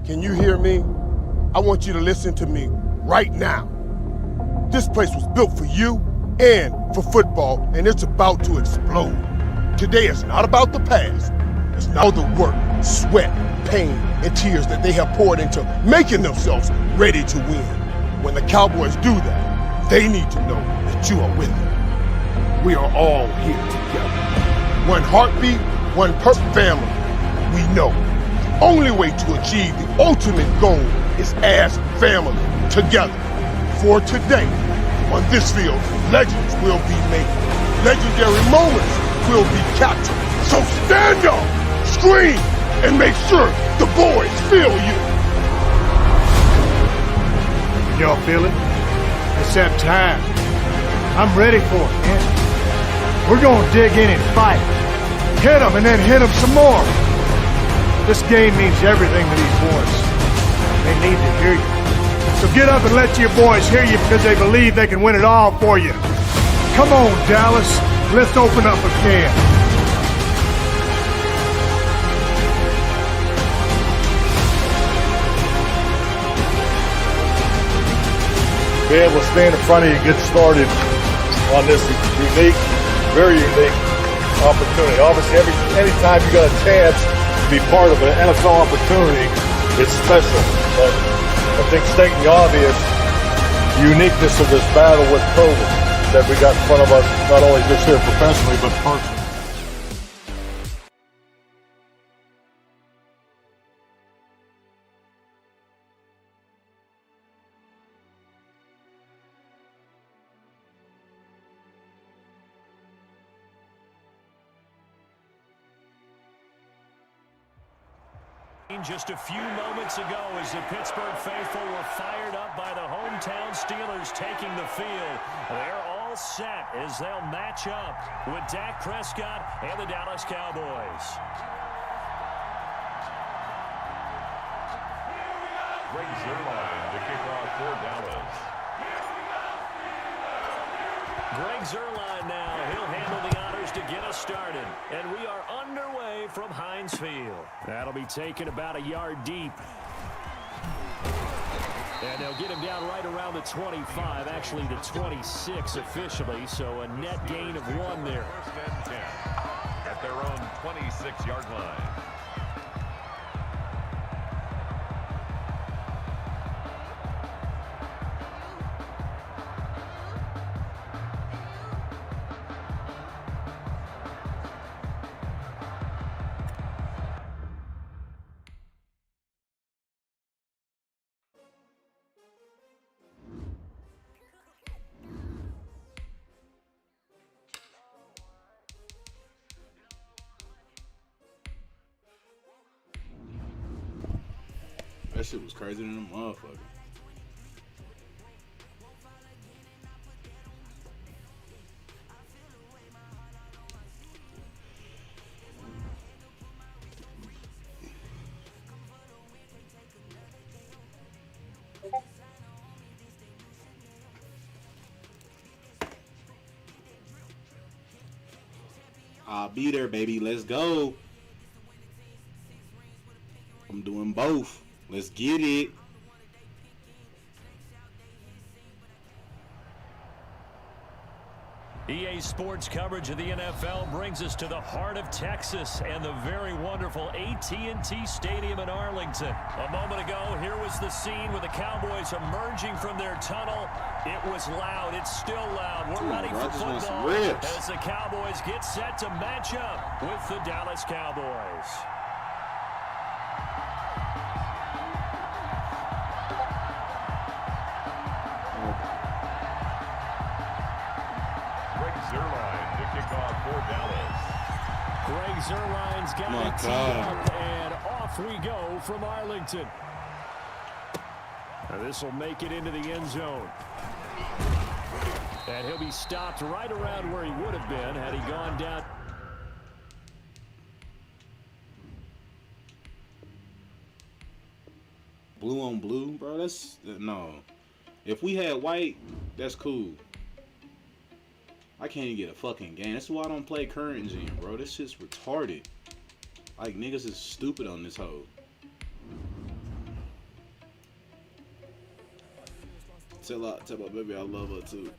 Can you hear me? I want you to listen to me right now. This place was built for you and for football, and it's about to explode. Today is not about the past. It's now the work, sweat, pain, and tears that they have poured into making themselves ready to win. When the Cowboys do that, they need to know that you are with them. We are all here together. One heartbeat, one perfect family. We know the only way to achieve the ultimate goal is as family, together. For today, on this field, legends will be made. Legendary moments will be captured. So stand up, scream, and make sure the boys feel you. Y'all feel it? It's that time. I'm ready for it, man. We're gonna dig in and fight. Hit them and then hit them some more. This game means everything to these boys. They need to hear you. So get up and let your boys hear you because they believe they can win it all for you. Come on, Dallas. Let's open up a can. Be able to stand in front of you and get started on this unique, very unique opportunity. Obviously, anytime you got a chance to be part of an NFL opportunity, it's special. But I think stating the obvious, the uniqueness of this battle with COVID that we got in front of us, not only just here professionally, but personally. Just a few moments ago as the Pittsburgh faithful were fired up by the hometown Steelers taking the field. They're all set as they'll match up with Dak Prescott and the Dallas Cowboys. Greg Zuerlein to kick off for Dallas. Greg Zuerlein now. He'll handle the honors to get us started. And we are underway from Heinz Field. That'll be taken about a yard deep. And they'll get him down right around the 25, actually the 26 officially, so a net gain of 1 there. First and 10 at their own 26-yard line. That shit was crazy than a motherfucker. I'll be there, baby. Let's go. I'm doing both. Let's get it. EA Sports coverage of the NFL brings us to the heart of Texas and the very wonderful AT&T Stadium in Arlington. A moment ago, here was the scene with the Cowboys emerging from their tunnel. It was loud. It's still loud. We're ready for football as the Cowboys get set to match up with the Dallas Cowboys. Zuerlein to kick off for Dallas. Greg Zuerlein's got it teed up, and off we go from Arlington. Now this will make it into the end zone. And he'll be stopped right around where he would have been had he gone down. Blue on blue, bro, that's, no. If we had white, that's cool. I can't even get a fucking game. That's why I don't play current gen, bro. This shit's retarded. Like, niggas is stupid on this hoe. Tell my baby I love her too.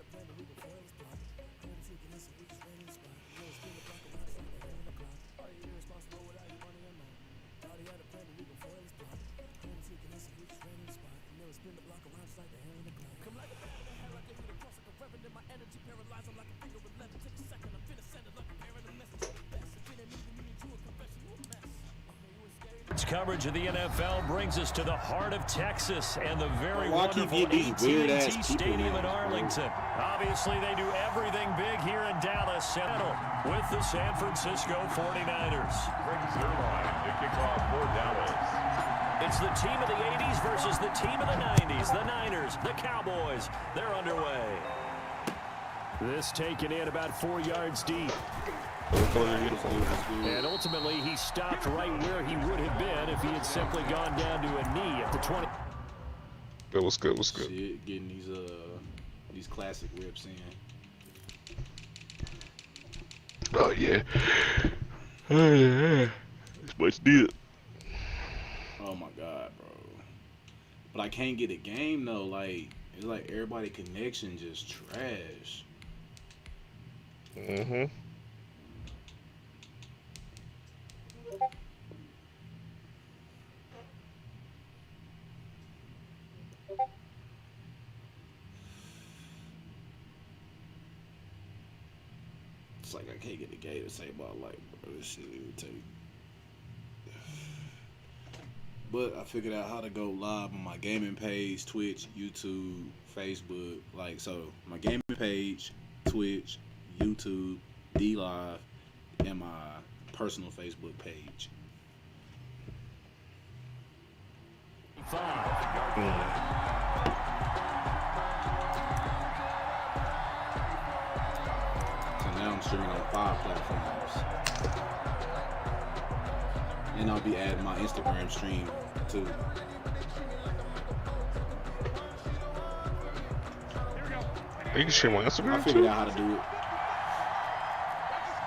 Coverage of the NFL brings us to the heart of Texas and the very Why wonderful keep these weird ass AT&T people Stadium now, in Arlington. Obviously, they do everything big here in Dallas. Settle with the San Francisco 49ers. Brings their line to kick off for Dallas. It's the team of the 80s versus the team of the 90s. The Niners, the Cowboys, they're underway. This taken in about 4 yards deep. And ultimately, he stopped right where he would have been if he had simply gone down to a knee at the 20. That was good. What's good? Shit, getting these classic rips in. Oh yeah. Oh yeah. It's much needed. Oh my god, bro. But I can't get a game though. Like it's like everybody connection just trash. Mm-hmm. It's like I can't get the game to save my life, bro. This shit irritating. But I figured out how to go live on my gaming page, Twitch, YouTube, Facebook. Like, so my gaming page, Twitch, YouTube, D-Live, and my personal Facebook page. So now I'm streaming on 5 platforms. And I'll be adding my Instagram stream too. You can stream on I Instagram figured too? out how to do it.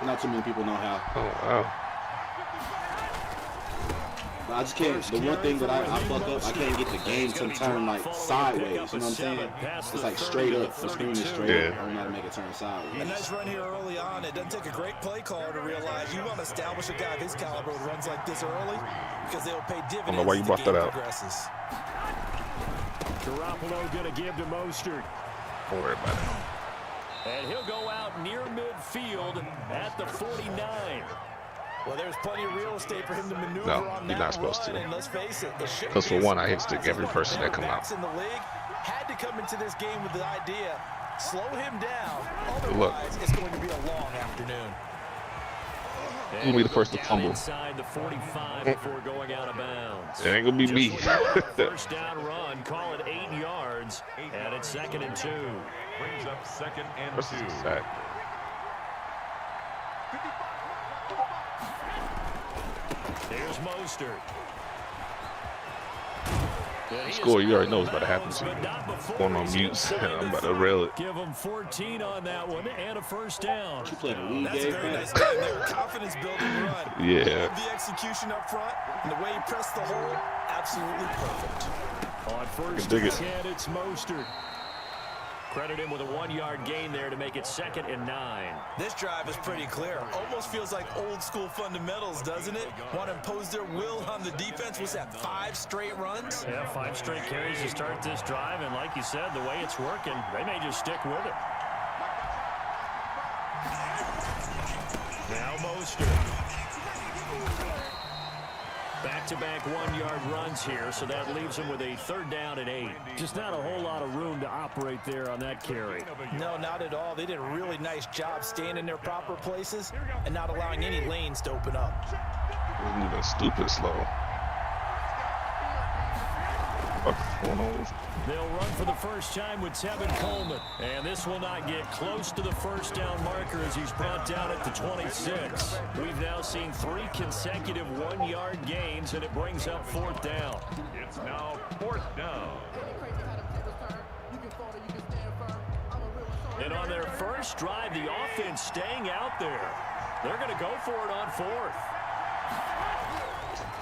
Not too many people know how. Oh wow. But I just can't. The one thing that I fuck up, I can't get the game to turn like sideways. You know what I'm saying? It's like straight up. The screen is straight up. I don't know how to make it turn sideways. A nice run here early on. It doesn't take a great play caller to realize you want to establish a guy of his caliber with runs like this early because they'll pay dividends. I don't know why you brought that out. Garoppolo gonna give to Mostert. Don't worry about it. And he'll go out near midfield at the 49. Well, there's plenty of real estate for him to maneuver No, on you're that not supposed run, to. and let's face it, Because for one, I hit stick every person that come out. in the league had to come into this game with the idea, slow him down. Good luck. Otherwise, it's going to be a long afternoon. You'll be the first to fumble. Inside the 45 before going out of bounds. It ain't gonna be me. First down run, call it 8 yards, and it's 2nd and 2. Brings up 2nd and What's 2. this sack? Here's Mostert. Score, you already know what's about to happen to you. Going on mute, I'm about to rail it. Give him 14 on that one and a first down. You played a league That's a game, very man. nice game there. Confidence building run. Yeah. Love the execution up front and the way he pressed the hole, absolutely perfect. On first Dig and it. 10, it's Mostert. Credit him with a 1-yard gain there to make it 2nd and 9. This drive is pretty clear. Almost feels like old school fundamentals, doesn't it? Want to impose their will on the defense. Was that 5 straight runs? Yeah, 5 straight carries to start this drive, and like you said, the way it's working, they may just stick with it. Now Mostert. Back-to-back 1-yard runs here, so that leaves him with a 3rd down and 8. Just not a whole lot of room to operate there on that carry. No, not at all. They did a really nice job staying in their proper places and not allowing any lanes to open up. It's moving stupid slow. What's going on? They'll run for the first time with Tevin Coleman. And this will not get close to the first down marker as he's brought down at the 26. We've now seen 3 consecutive 1-yard gains, and it brings up 4th down. It's now 4th down. And on their first drive, the offense staying out there. They're going to go for it on 4th.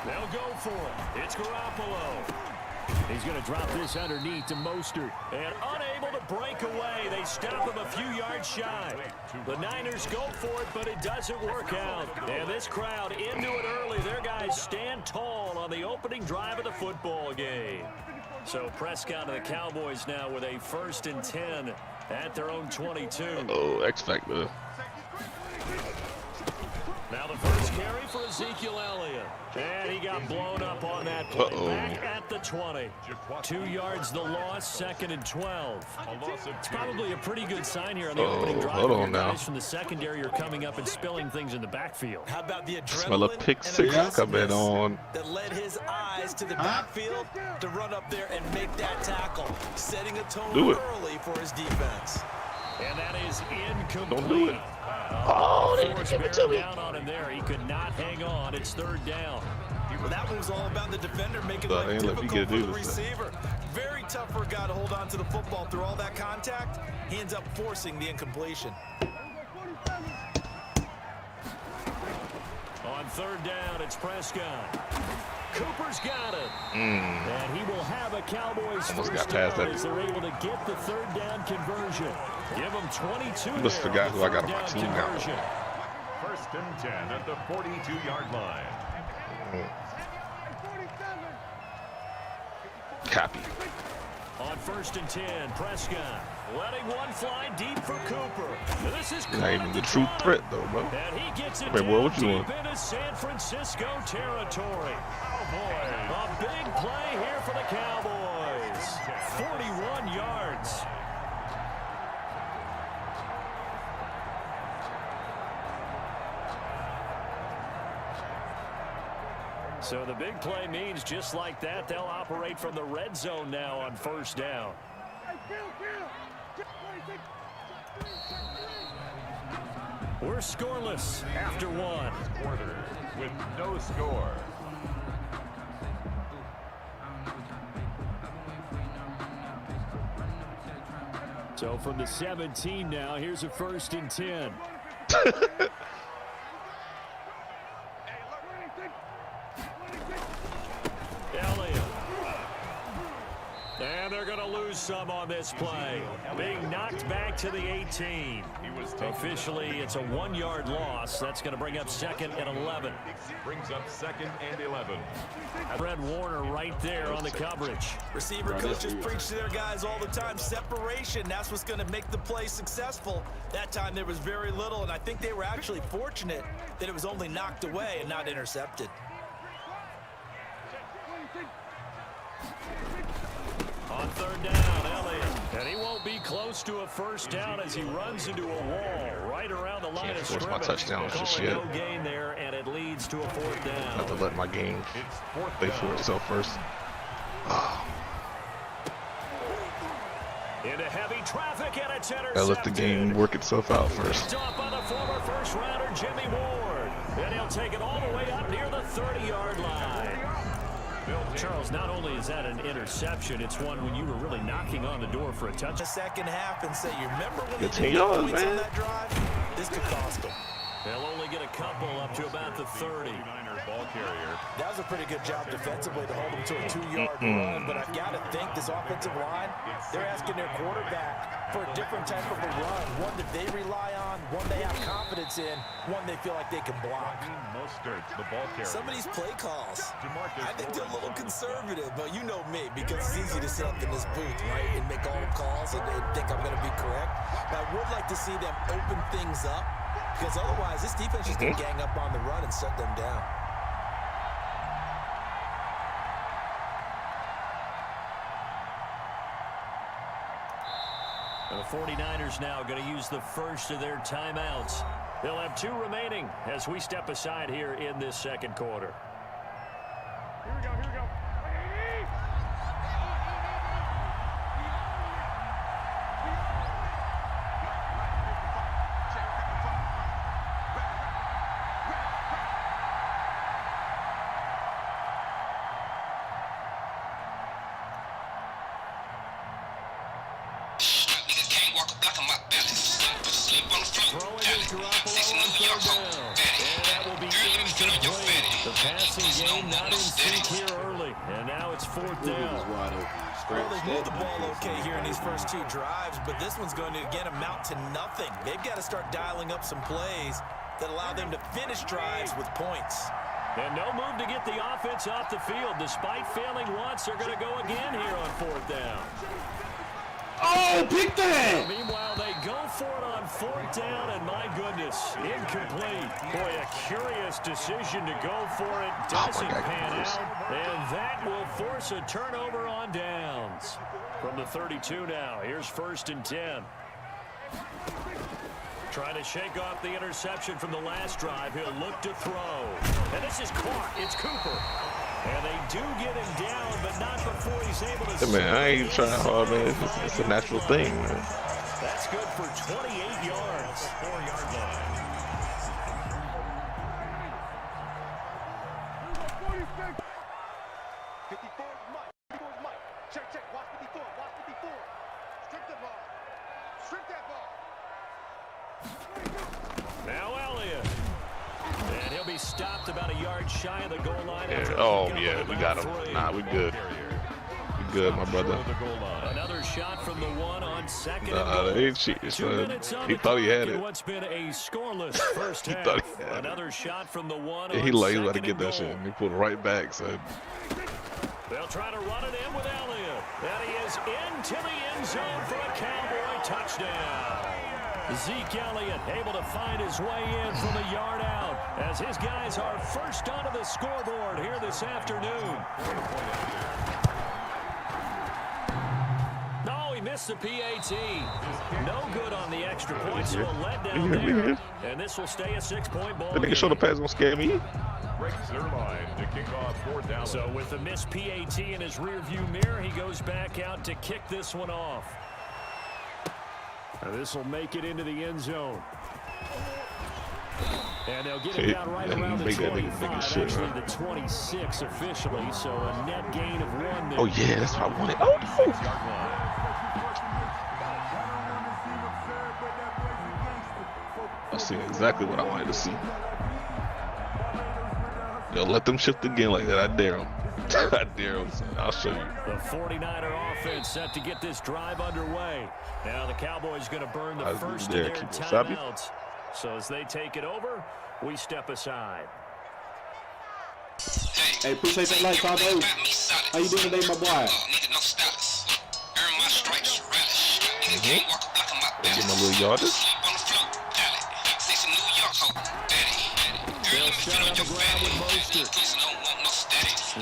They'll go for it. It's Garoppolo. He's going to drop this underneath to Mostert. And unable to break away. They stop him a few yards shy. The Niners go for it, but it doesn't work out. And this crowd into it early. Their guys stand tall on the opening drive of the football game. So Prescott and the Cowboys now with a 1st and 10 at their own 22. Oh, X Factor. Now the first carry for Ezekiel Elliott. And he got blown up on that play. Back at the 20. 2 yards the loss, 2nd and 12. It's probably a pretty good sign here on the opening drive. Hold on now. Guys from the secondary are coming up and spilling things in the backfield. How about the Smell a adrenaline pick and six coming on. that led his eyes to the backfield to run up there and make that tackle, setting a tone early for his defense. And that is incomplete. Don't do it. Oh, they didn't give it to me. Down on him there. He could not hang on. It's 3rd down. Well, that one was all about the defender making life difficult for the receiver. Very tough for a guy to hold on to the football through all that contact. He ends up forcing the incompletion. On 3rd down, it's Prescott. Cooper's got it. And he will have a Cowboys first down as they're able to get the 3rd down conversion. Give them 22 This is the guy who I got on my team now. 1st and 10 at the 42-yard line. Copy. On 1st and 10, Prescott letting one fly deep for Cooper. Now this is Not even the true threat, though, bro. and he gets it Wait, down what you deep doing? into San Francisco territory. A big play here for the Cowboys. 41 yards. So the big play means just like that, they'll operate from the red zone now on 1st down. We're scoreless after 1. Quarter with no score. So from the 17 now, here's a 1st and 10. Elliott. And they're going to lose some on this play. Being knocked back to the 18. Officially, it's a 1-yard loss. That's going to bring up 2nd and 11. Brings up 2nd and 11. Fred Warner right there on the coverage. Receiver coaches preach to their guys all the time. Separation, that's what's going to make the play successful. That time there was very little, and I think they were actually fortunate that it was only knocked away and not intercepted. On 3rd down, Elliott. And he won't be close to a 1st down as he runs into a wall right around the line of scrimmage. My touchdown just yet. No gain there, and it leads to a 4th down. Have to let my game play for itself first. Into heavy traffic, and it's intercepted. I let the game work itself out first. Stopped by the former 1st rounder, Jimmy Ward. And he'll take it all the way up near the 30-yard line. Charles, not only is that an interception, it's one when you were really knocking on the door for a touchdown. The second half and say, you remember when Good they did yards, points on man. that drive? This could cost them. They'll only get a couple up to about the 30. Ball carrier. That was a pretty good job defensively to hold them to a 2-yard run, but I've got to think this offensive line, they're asking their quarterback for a different type of a run, one that they rely on, one they have confidence in, one they feel like they can block. Mostert, the ball carrier. Some of these play calls, I think they're a little conservative, but you know me, because it's easy to sit up in this booth, right, and make all the calls and think I'm going to be correct. But I would like to see them open things up, because otherwise this defense is going to gang up on the run and shut them down. The 49ers now going to use the first of their timeouts. They'll have 2 remaining as we step aside here in this 2nd quarter. Here we go, here we go. Throwing it to Garoppolo on 3rd down. And that will be incomplete. The passing game not in sync here early. And now it's 4th down. Wide open. Well, they've moved the ball okay here in these first 2 drives, but this one's going to, again, amount to nothing. They've got to start dialing up some plays that allow them to finish drives with points. And no move to get the offense off the field. Despite failing once, they're going to go again here on 4th down. Oh, pick that! Meanwhile, they go for it on 4th down, and my goodness, incomplete. Boy, a curious decision to go for it. Doesn't pan out, and that will force a turnover on downs. From the 32 now, here's 1st and 10. Trying to shake off the interception from the last drive. He'll look to throw. And this is caught. It's Cooper. And they do get him down, but not before he's able to... Hey, man, I ain't trying hard, man. It's a natural thing, man. That's good for 28 yards. 4-yard line. Now Elliott. And he'll be stopped about a yard shy of the goal line. Yeah. Oh, yeah, we got him. Nah, we good. We good, my brother. Another shot from the 1 on 2nd. They ain't cheating, son. He thought he had it. What's been a scoreless first half. Thought he had Another shot from the 1 Yeah, on he let to 2nd get that and shit. goal. And he pulled it right back, son. They'll try to run it in with Elliott. And he is into the end zone for a Cowboy touchdown. Zeke Elliott able to find his way in from a yard out as his guys are first onto the scoreboard here this afternoon. No, he missed the PAT. No good on the extra point, so a letdown there. And this will stay a 6-point ball The nigga show the pass gonna scare me. Breaks their line to kick off 4th down. So with the missed PAT in his rearview mirror, he goes back out to kick this one off. And this will make it into the end zone. And they'll get it down right around the 25, actually the 26 officially, so a net gain of 1 there. Oh, yeah, that's what I wanted. Oh, no. I see exactly what I wanted to see. Yo, let them shift again like that. I dare them. I dare them. I'll show you. The 49er offense set to get this drive underway. Now the Cowboys going to burn the first of their timeouts. So as they take it over, we step aside. Hey, appreciate that like, Gawd. How you doing today, my boy? Get my little yardage. They'll shut on the ground with Mostert.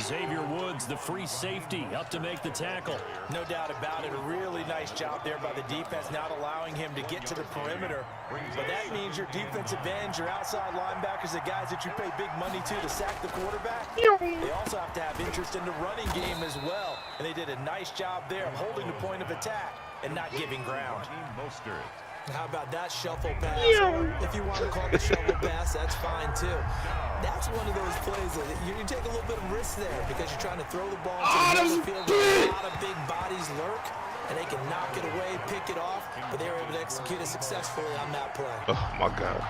Xavier Woods, the free safety, up to make the tackle. No doubt about it. A really nice job there by the defense, not allowing him to get to the perimeter. But that means your defensive ends, your outside linebackers, the guys that you pay big money to sack the quarterback, they also have to have interest in the running game as well. And they did a nice job there of holding the point of attack and not giving ground. How about that shuffle pass? If you want to call it a shuffle pass, that's fine too. That's one of those plays that you take a little bit of risk there because you're trying to throw the ball into the field where a lot of big bodies lurk, and they can knock it away, pick it off, but they were able to execute it successfully on that play. Oh, my God.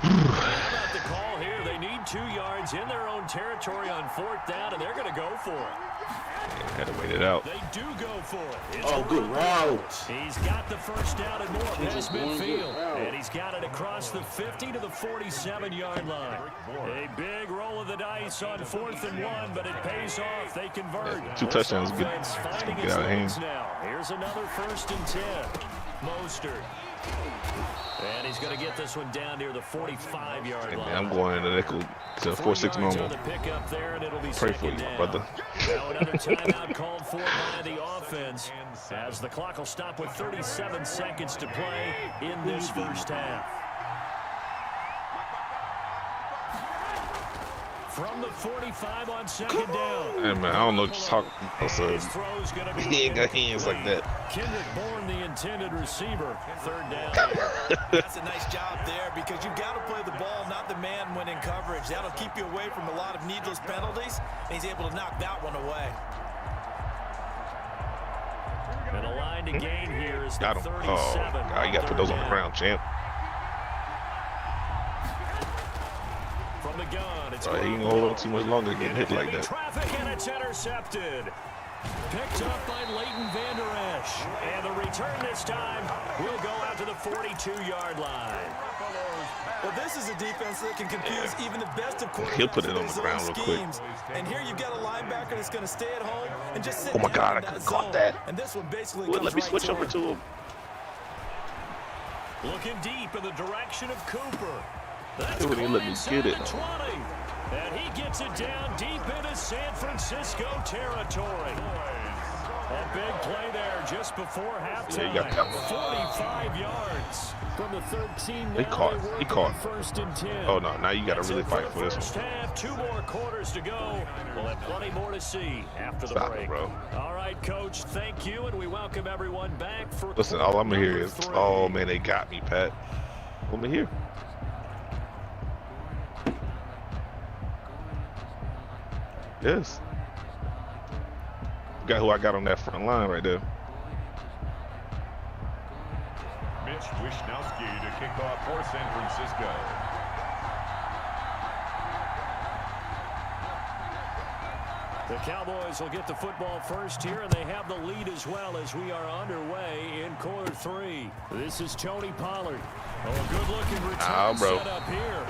About the call here, they need 2 yards in their own territory on 4th down, and they're going to go for it. Had to wait it out. They do go for it. It's Good route. He's got the first down and more past midfield. And he's got it across the 50 to the 47-yard line. A big roll of the dice on 4th and 1, but it pays off. They convert. 2 touchdowns. Get out of hand. Now. Here's another 1st and 10. Mostert. And he's going to get this one down near the 45-yard line. I'm going to nickel to 4-6 normal. Pray for you, my brother. Now another timeout called for by the offense as the clock will stop with 37 seconds to play in this first half. From the 45 on 2nd down. Hey, man, I don't know just talk. He ain't got hands like that. Kendrick Bourne, the intended receiver. 3rd down. That's a nice job there because you've got to play the ball, not the man when in coverage. That'll keep you away from a lot of needless penalties, and he's able to knock that one away. And a line to gain here is the Got him. 37. Oh, God, you got to put those on the ground, champ. From from the gun. It's Bro, he ain't gonna hold on too much longer getting hit like that. Traffic, and it's intercepted. Picked up by Leighton Vander Esch. And the return this time will go out to the 42-yard line. Well, this is a defense that can confuse even the best of quarterbacks. He'll put it on the ground real quick. And here you've got a linebacker that's going to stay at home and just sit Oh my down God, in I that could have caught zone. that. And this one basically Well, comes let me right switch over him. to him. Looking deep in the direction of Cooper. That's He wouldn't even let me inside get it. the 20. And he gets it down deep into San Francisco territory. A big play there just before halftime. Yeah, you got that one. 45 yards from the 13. He caught. He caught. First and 10. Oh no! Now you got to really fight for this First one. half, 2 more quarters to go. We'll have plenty more to see after the Stop break. it, bro. All right, Coach. Thank you, and we welcome everyone back for. Listen, all I'm gonna hear is, number 3. "Oh man, they got me, Pat." Let me hear. Yes. Got who I got on that front line right there. Mitch Wishnowski to kick off for San Francisco. The Cowboys will get the football first here, and they have the lead as well as we are underway in quarter 3. This is Tony Pollard. Oh, a good-looking return set up here.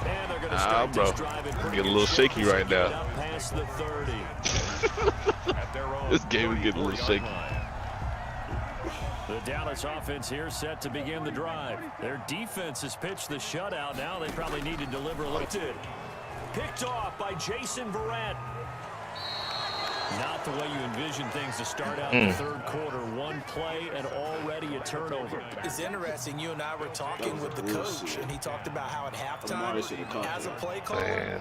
And they're going to start this drive in pretty Get a little shaky right now. up past the 30. At their own This game is getting a little 34-yard shaky. line. The Dallas offense here set to begin the drive. Their defense has pitched the shutout. Now they probably need to deliver a little. Picked off by Jason Verrett. Not the way you envision things to start out in the third quarter. One play and already a turnover. It's interesting. You and I were talking with the coach, and he talked about how at halftime, as a play caller, Man.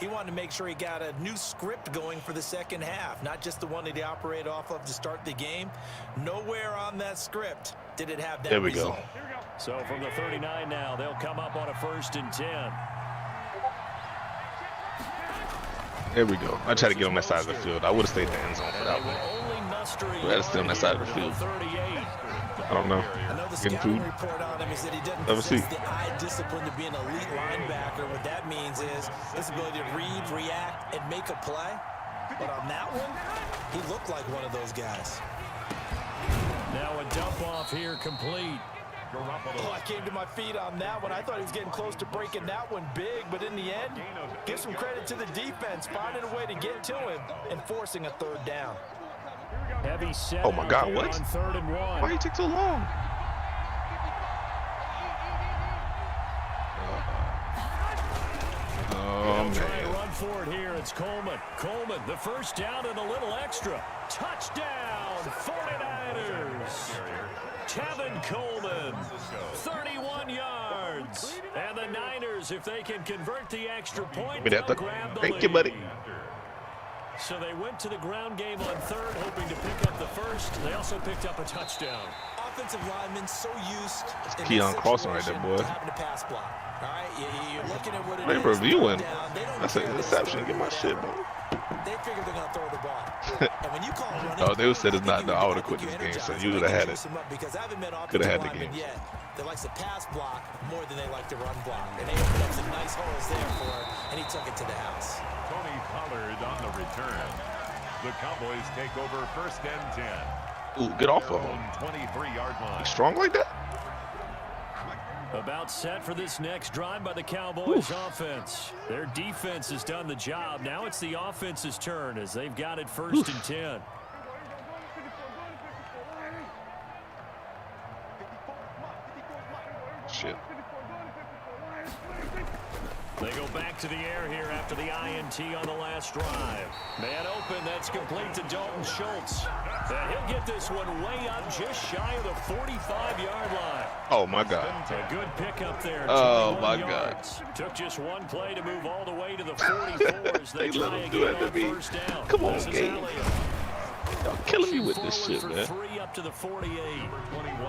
he wanted to make sure he got a new script going for the second half, not just the one that he operated off of to start the game. Nowhere on that script did it have that There we result. go. So from the 39 now, they'll come up on a 1st and 10. There we go. I tried to get on that side of the field. I would have stayed in the end zone for that one. But that's still on that side of the field. I don't know. I know the Getting scouting food. report on him is that he doesn't Let me see. possess the eye discipline to be an elite linebacker. What that means is his ability to read, react, and make a play. But on that one, he looked like one of those guys. Now a dump off here complete. Oh, I came to my feet on that one. I thought he was getting close to breaking that one big, but in the end, give some credit to the defense, finding a way to get to him and forcing a third down. Heavy set. Oh my God, what? On 3rd and 1. Why you take so long? Oh They'll try and man. run for it here. It's Coleman. Coleman, the first down and a little extra. Touchdown, 49ers. Tevin Coleman, 31 yards. And the Niners, if they can convert the extra point, Give me that. they'll grab the Thank lead. you, buddy. So they went to the ground game on 3rd, hoping to pick up the first. They also picked up a touchdown. Offensive linemen so used in Keon this Crossing right there, situation boy. to having a pass block. All right, you're looking at what it They is. reviewing. Down, they don't That's an care that it's interception. third Get my and shit, one. bro. They figure they're going to throw the ball. And when you call running, Oh, they would said it's not. I I would have think quit you this game, so energize you them. would have They had juice it. them up because I haven't met Coulda offensive had the linemen game. yet that likes to pass block more than they like to run block. And they opened up some nice holes there for him, and he took it to the house. Tony Pollard on the return. The Cowboys take over 1st and 10. Ooh, get off Their of own him. 23-yard line. He's strong like that? About set for this next drive by the Cowboys offense. Their defense has done the job. Now it's the offense's turn as they've got it 1st and 10. Shit. They go back to the air here after the INT on the last drive. Man open, that's complete to Dalton Schultz. And he'll get this one way up just shy of the 45-yard line. Oh my God. A good pickup there. Oh, 21 my yards. Took just one play to move all the way to the 44 as they They let try him do again it to on me. 1st down. Come on, This is Gabe. Elliott. Y'all killing me with this Forward shit, for man. 3 up to the 48. 21.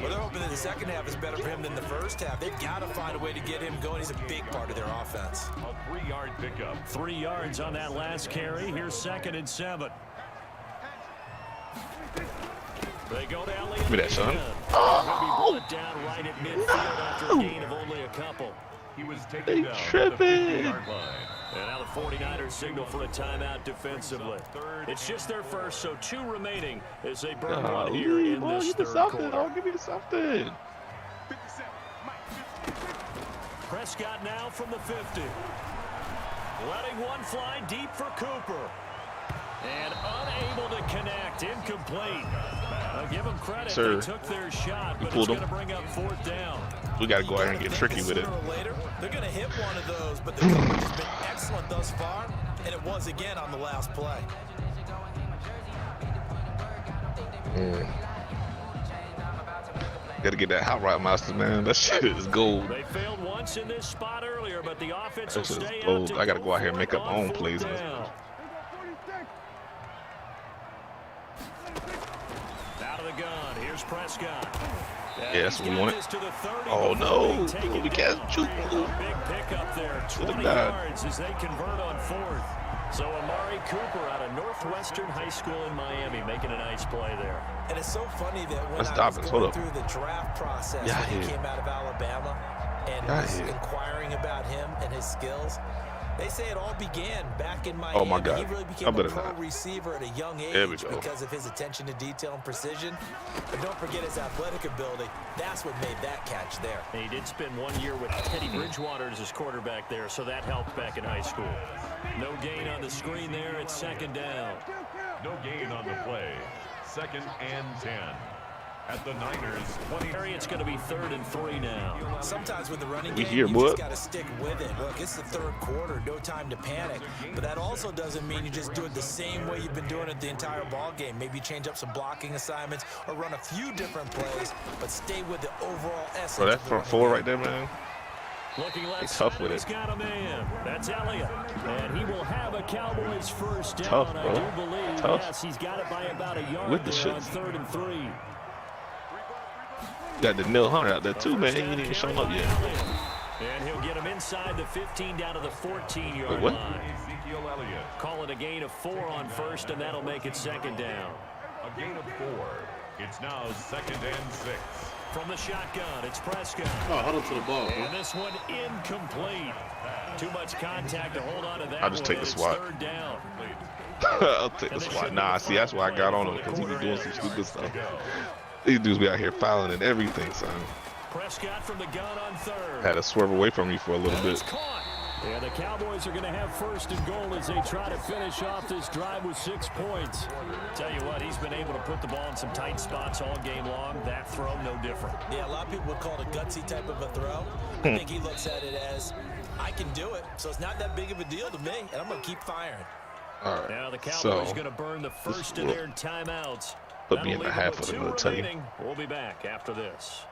Well, they're hoping that the second half is better for him than the first half. They've got to find a way to get him going. He's a big part of their offense. A 3-yard pickup. 3 yards on that last carry. Here's 2nd and 7. They go to Elliott. Give me that, son. He'll be brought down right at midfield after a gain of only a couple. He was taken They down tripping. at the 50-yard line. And now the 49ers signal for a timeout defensively. It's just their first, so 2 remaining as they burn one here in this third quarter. Oh, give me something. Prescott now from the 50. Letting one fly deep for Cooper. And unable to connect. Incomplete. I'll give them credit. Sir. They took their shot, but it's pulled going to him. bring up 4th down. We got to go out here and get tricky with it. Sooner or later, they're going to hit one of those, but the coverage has been excellent thus far, and it was again on the last play. Got to get that hot rod master, man. That shit is gold. They failed once in this spot earlier, but the offense will That shit stay is out gold. to I got to go out here and make up my own on plays. 4th down. Out of the gun. Here's Prescott. Yeah, that's what we wanted. Oh, no. We can't shoot. Big pickup there. 20 yards as they convert on 4th. So Amari Cooper out of Northwestern High School in Miami making a nice play there. And it's so funny that when Let's I stop was it. going Hold up. through the draft process Yeah, when he yeah. came out of Alabama and Yeah, was yeah. inquiring about him and his skills, they say it all began back in Miami. Oh, my God. He really I became a better pro not. receiver at a young There we age go. because of his attention to detail and precision. But don't forget his athletic ability. That's what made that catch there. And he did spend 1 year with Teddy Bridgewater as his quarterback there, so that helped back in high school. No gain on the screen there. It's 2nd down. No gain on the play. 2nd and 10. At the Niners 20. It's going to be 3rd and 3 now. Sometimes with the running We game, here, you boy. just got to stick with it. Look, it's the 3rd quarter, no time to panic. But that also doesn't mean you just do it the same way you've been doing it the entire ball game. Maybe change up some blocking assignments or run a few different plays, but stay with the overall essence. Bro, that of the front running 4 game. right there, man. Looking left He's tough side, with he's it. got a man. That's Elliott. And he will have a Cowboys first down. Tough, bro. I do believe, Tough. yes, he's got it by about a yard With the there on shit. 3rd and 3. Got the Nil Hunter out there, too, man. He ain't even shown up yet. And he'll get him inside the 15 down to the 14-yard Wait, what? line. Ezekiel Elliott. Call it a gain of 4 on 1st, and that'll make it 2nd down. A gain of 4. It's now 2nd and 6. From the shotgun, it's Prescott. Oh, hold on to the ball, bro. And this one incomplete. Too much contact to hold on to that. I'll just take the It's swat. 3rd down. I'll take the swat. Nah, see, that's why I got on him, because he be doing some stupid stuff. These dudes be out here fouling and everything, son. Prescott from the gun on 3rd. Had to swerve away from me for a little It's bit. caught. Yeah, the Cowboys are going to have 1st and goal as they try to finish off this drive with 6 points. Tell you what, he's been able to put the ball in some tight spots all game long. That throw, no different. Yeah, a lot of people would call it a gutsy type of a throw. I think he looks at it as, I can do it, so it's not that big of a deal to me, and I'm going to keep firing. All right, Now the Cowboys so going to burn the first of will their timeouts. put me in That'll the leave half them of the with 2 military. remaining. We'll be back after this.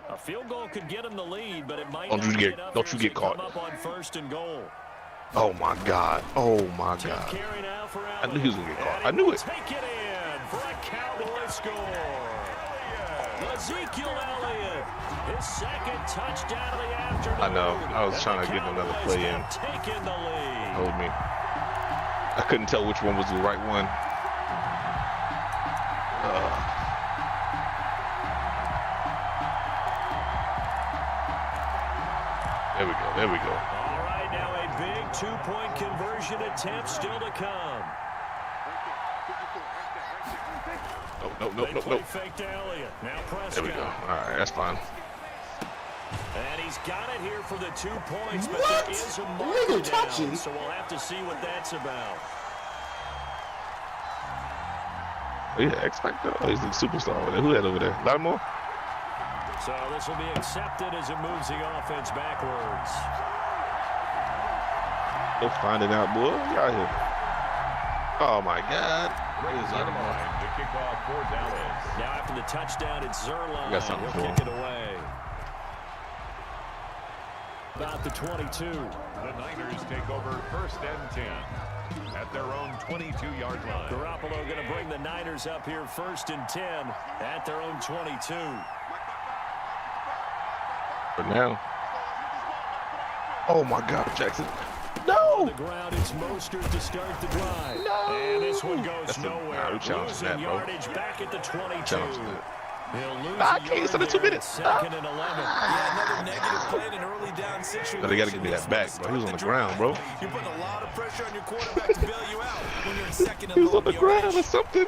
A field goal could get him the lead, but it might Don't not you be get- enough don't here you as get they caught. come up on 1st and goal. Oh, my God. Oh, my Tough God. carry now for I knew he was going to get caught. And I knew will it. Take it in for a Cowboy score. Ezekiel Elliott, his 2nd touchdown of the afternoon. I know. I was And trying the to get another Cowboys play in. have taken the lead. Hold me. I couldn't tell which one was the right one. There we go. There we go. All right, now a big 2-point conversion attempt still to come. No, no, They no, play no. fake to Elliott. Now Prescott. There we go. All right, that's fine. And he's got it here for the 2 points, but What? there is a Illegal marker down, touching? so we'll have to see what that's about. Oh, yeah, X Factor. Oh, he's the superstar over there. Who that over there? Lattimore? So this will be accepted as it moves the offense backwards. Go find it out, boy. Get out here. Oh, my God. Raise on the line to kick off for Dallas. Now after the touchdown, it's Zerline. Got something He'll for kick him. it away. About the 22. The Niners take over 1st and 10 at their own 22-yard line. Garoppolo going to bring the Niners up here 1st and 10 at their own 22. For now. Oh, my God, Jackson. No. The ground, it's Mostert to start the drive. No. And this one goes That's nowhere. Nah, we challenging Losing that, bro. yardage back at the 22. Challenging that. He'll lose I a can't yard start the 2 there minutes. at second and 11. Yeah, another negative play in an early down situation. But they got to give me that back, bro. He was on the ground, bro. You're putting a lot of pressure on your quarterback to bail you out when you're in second and He was low on the ground or something.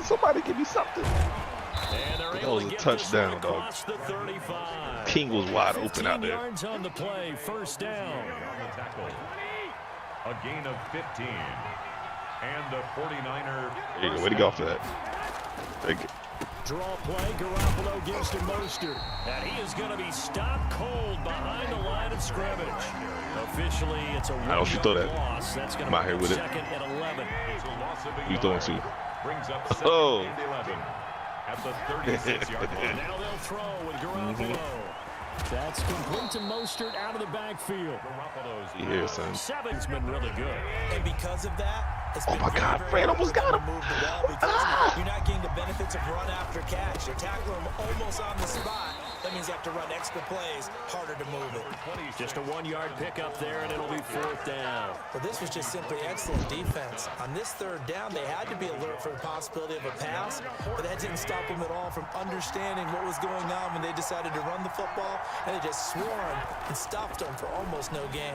Somebody give me something. And they're That able was to a get touchdown, this dog. one across the 35. King was wide open out 15 there. yards on the play, first down. On the tackle. A gain of 15. And the 49er. There you go. Way to go off of that. Take it. Draw play, Garoppolo gives to Mostert. And he is going to be stopped cold behind the line of scrimmage. Officially, it's a don't you throw that. loss. That's going I'm out here to be with it. second and 11. Who you throwing to? Brings up Oh. 2nd and 11 at the 36-yard line. Now they'll throw with Garoppolo. That's complete to Mostert out of the backfield. Yeah, son. Seven's been really good. And because of that, it's Oh been my very, God, very Fred hard almost for them got to him. move the ball because you're not getting the benefits of run after catch. You're tackling them almost on the spot. That means you have to run extra plays, harder to move it. Just a 1-yard pickup there, and it'll be fourth down. But this was just simply excellent defense. On this third down, they had to be alert for the possibility of a pass, but that didn't stop them at all from understanding what was going on when they decided to run the football, and they just swarmed and stopped them for almost no gain.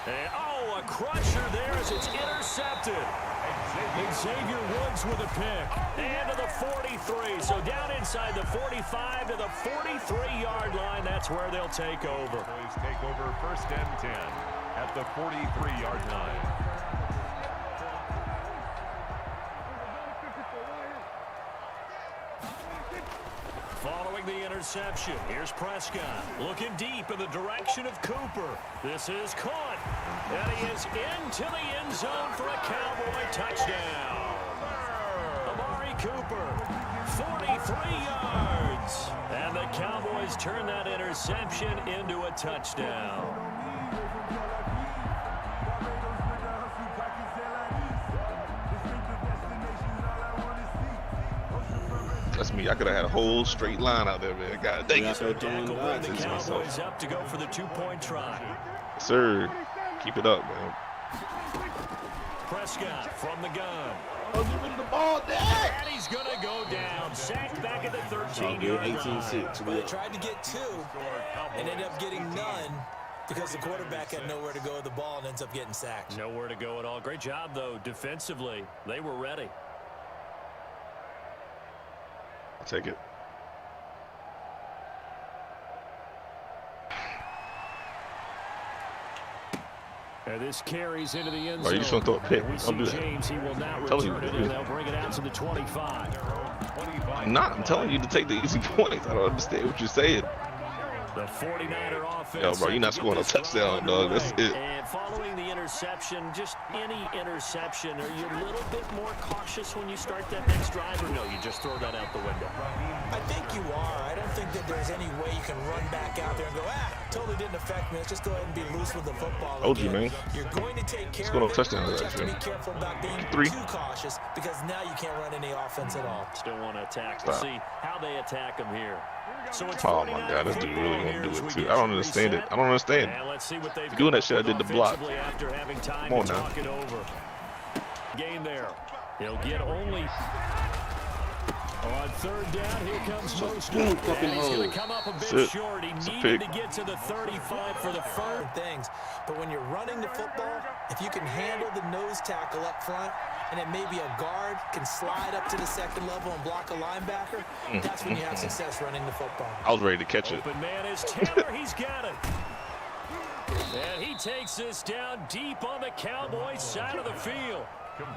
And, a crusher there as it's intercepted. Xavier Woods with a pick. And to the 43. So down inside the 45 to the 43-yard line. That's where they'll take over. Boys take over 1st and 10 at the 43-yard line. Following the interception, here's Prescott looking deep in the direction of Cooper. This is caught, and he is into the end zone for a Cowboy touchdown. Amari Cooper, 43 yards, and the Cowboys turn that interception into a touchdown. That's me. I could have had a whole straight line out there, man. God dang it. So Dak will bring the Cowboys up to go for the 2-point try. Sir, keep it up, man. Prescott from the gun. Oh, give him the ball, Dak! And he's going to go down. Sacked back at the All 13-yard good, line. 18-6. But they tried to get two and ended up getting none because the quarterback had nowhere to go with the ball and ends up getting sacked. Nowhere to go at all. Great job, though, defensively. They were ready. I'll take it. And this carries into the end zone. Bro, you just want to throw a pick. We Don't see do that. James, he will not Tell you return it, to do and it. they'll bring it out to the 25. I'm not. I'm telling you to take the easy points. I don't understand what you're saying. The 49er offense. Yo, bro, you're not scoring a touchdown, dog. That's it. And following the interception, just any interception, are you a little bit more cautious when you start that next drive, or no, you just throw that out the window? I think you are. I don't think that there's any way you can run back out there and go, totally didn't affect me. Let's just go ahead and be loose with the football. Told you, again. man. You're going to take care Scored of no it, touchdown but you last have to be year. careful about being 3. too cautious because now you can't run any offense at all. Still want to attack. Stop. Let's see how they attack him here. So it's Oh my God, this dude really gonna do it too. I don't understand it. I don't understand. And let's see what they've Doing that come shit I up did with the block. offensively after having time Come on to now. talk it over. Gain there. He'll get only on third down. Here comes Mostert. And he's going to come up a bit it. short. He It's a needed pick. to get to the 35 for the first. Things, but when you're running the football, if you can handle the nose tackle up front, and then maybe a guard can slide up to the second level and block a linebacker, that's when you have success running the football. I was ready to catch it. Open man is Taylor. He's got it. And he takes this down deep on the Cowboys side of the field.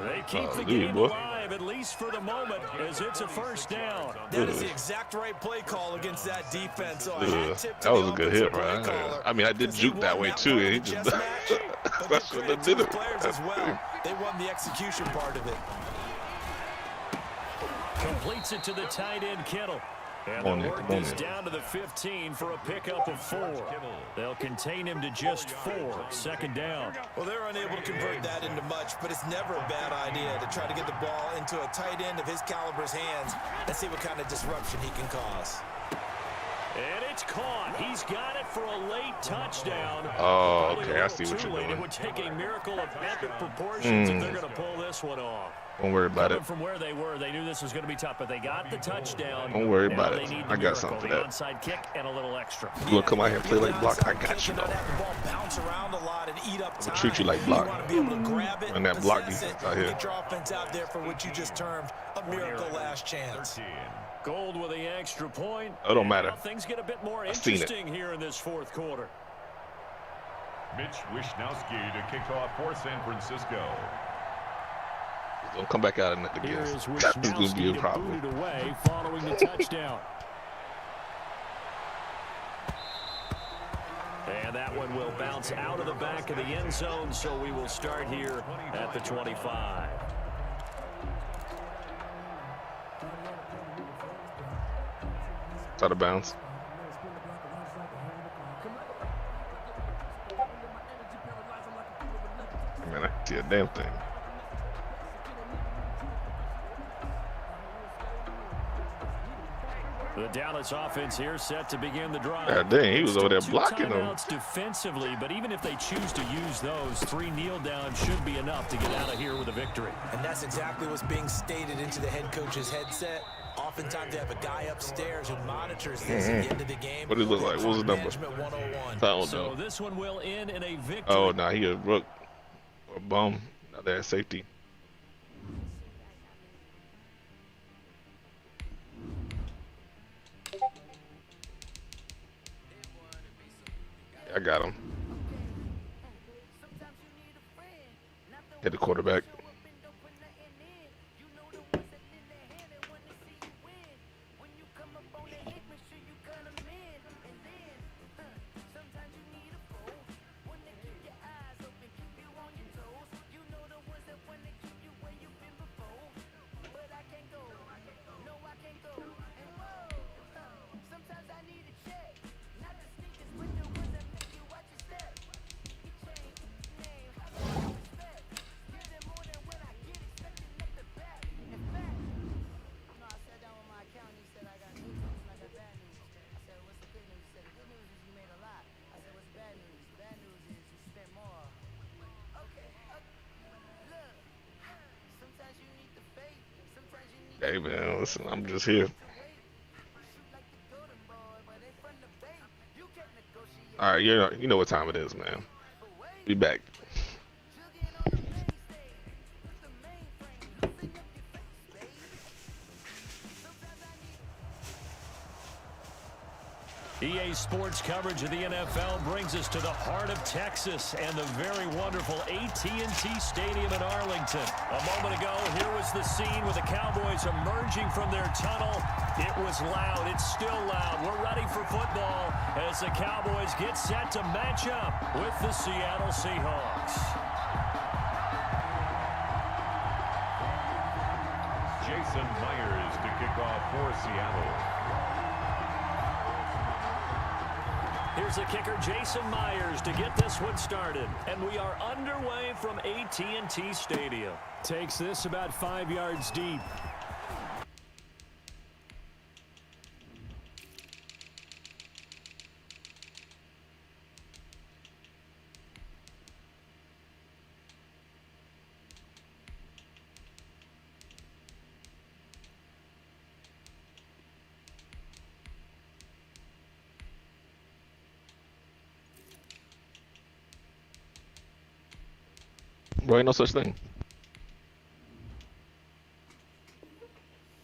They keep the Hallelujah, game boy. alive, at least for the moment, as it's a first down. That is the exact right play call against that defense. So I hat tip to That was the a good offensive hit, play right? caller, I mean, I did because he juke that won way that too. one And he in the just chess match, but that's give what credit they to did the it. players as well. They won the execution part of it. Completes it to the tight end, Kittle. And Come on, they'll Nick, work come on, this Nick. down to the 15 for a pickup of 4. They'll contain him to just 4. Second down. Well, they're unable to convert that into much, but it's never a bad idea to try to get the ball into a tight end of his caliber's hands and see what kind of disruption he can cause. And it's caught. He's got it for a late touchdown. Oh, okay. I see what you're It doing. would take a miracle of epic proportions if they're going to pull this one off. Don't worry about it. From where they were, they knew this was going to be tough, but they got the touchdown. Don't worry about it. I got something for that. Onside kick and a little extra. You want to come out here and play like block? I got you, though. I'll treat you like block. And that block defense out here. Get your offense out there for what you just termed a miracle last chance. Gold with the extra point. It don't matter. Things get a bit more I've seen it. interesting here in this fourth quarter. Mitch Wishnowsky to kick off for San Francisco. Don't come back out and again. That's going to be a problem. Away following the touchdown. And that one will bounce out of the back of the end zone, so we will start here at the 25. It's out of bounds. Man, I can see a damn thing. The Dallas offense here set to begin the drive. God dang, he was over there blocking them. Defensively, but even if they choose to use those, 3 kneel downs should be enough to get out of here with a victory. And that's exactly what's being stated into the head coach's headset. Oftentimes they have a guy upstairs who monitors this at the end of the game. What does it look like? What was the number? I don't know. So this one will end in a victory. Oh, nah, he a rook or bum. Now that's safety. I got him. Hit the quarterback. Hey man, listen, I'm just here. All right, you know what time it is, man. Be back. EA Sports coverage of the NFL brings us to the heart of Texas and the very wonderful AT&T Stadium in Arlington. A moment ago, here was the scene with the Cowboys emerging from their tunnel. It was loud. It's still loud. We're ready for football as the Cowboys get set to match up with the Seattle Seahawks. Jason Myers to kick off for Seattle. Here's the kicker, Jason Myers, to get this one started. And we are underway from AT&T Stadium. Takes this about 5 yards deep. Boy, ain't no such thing.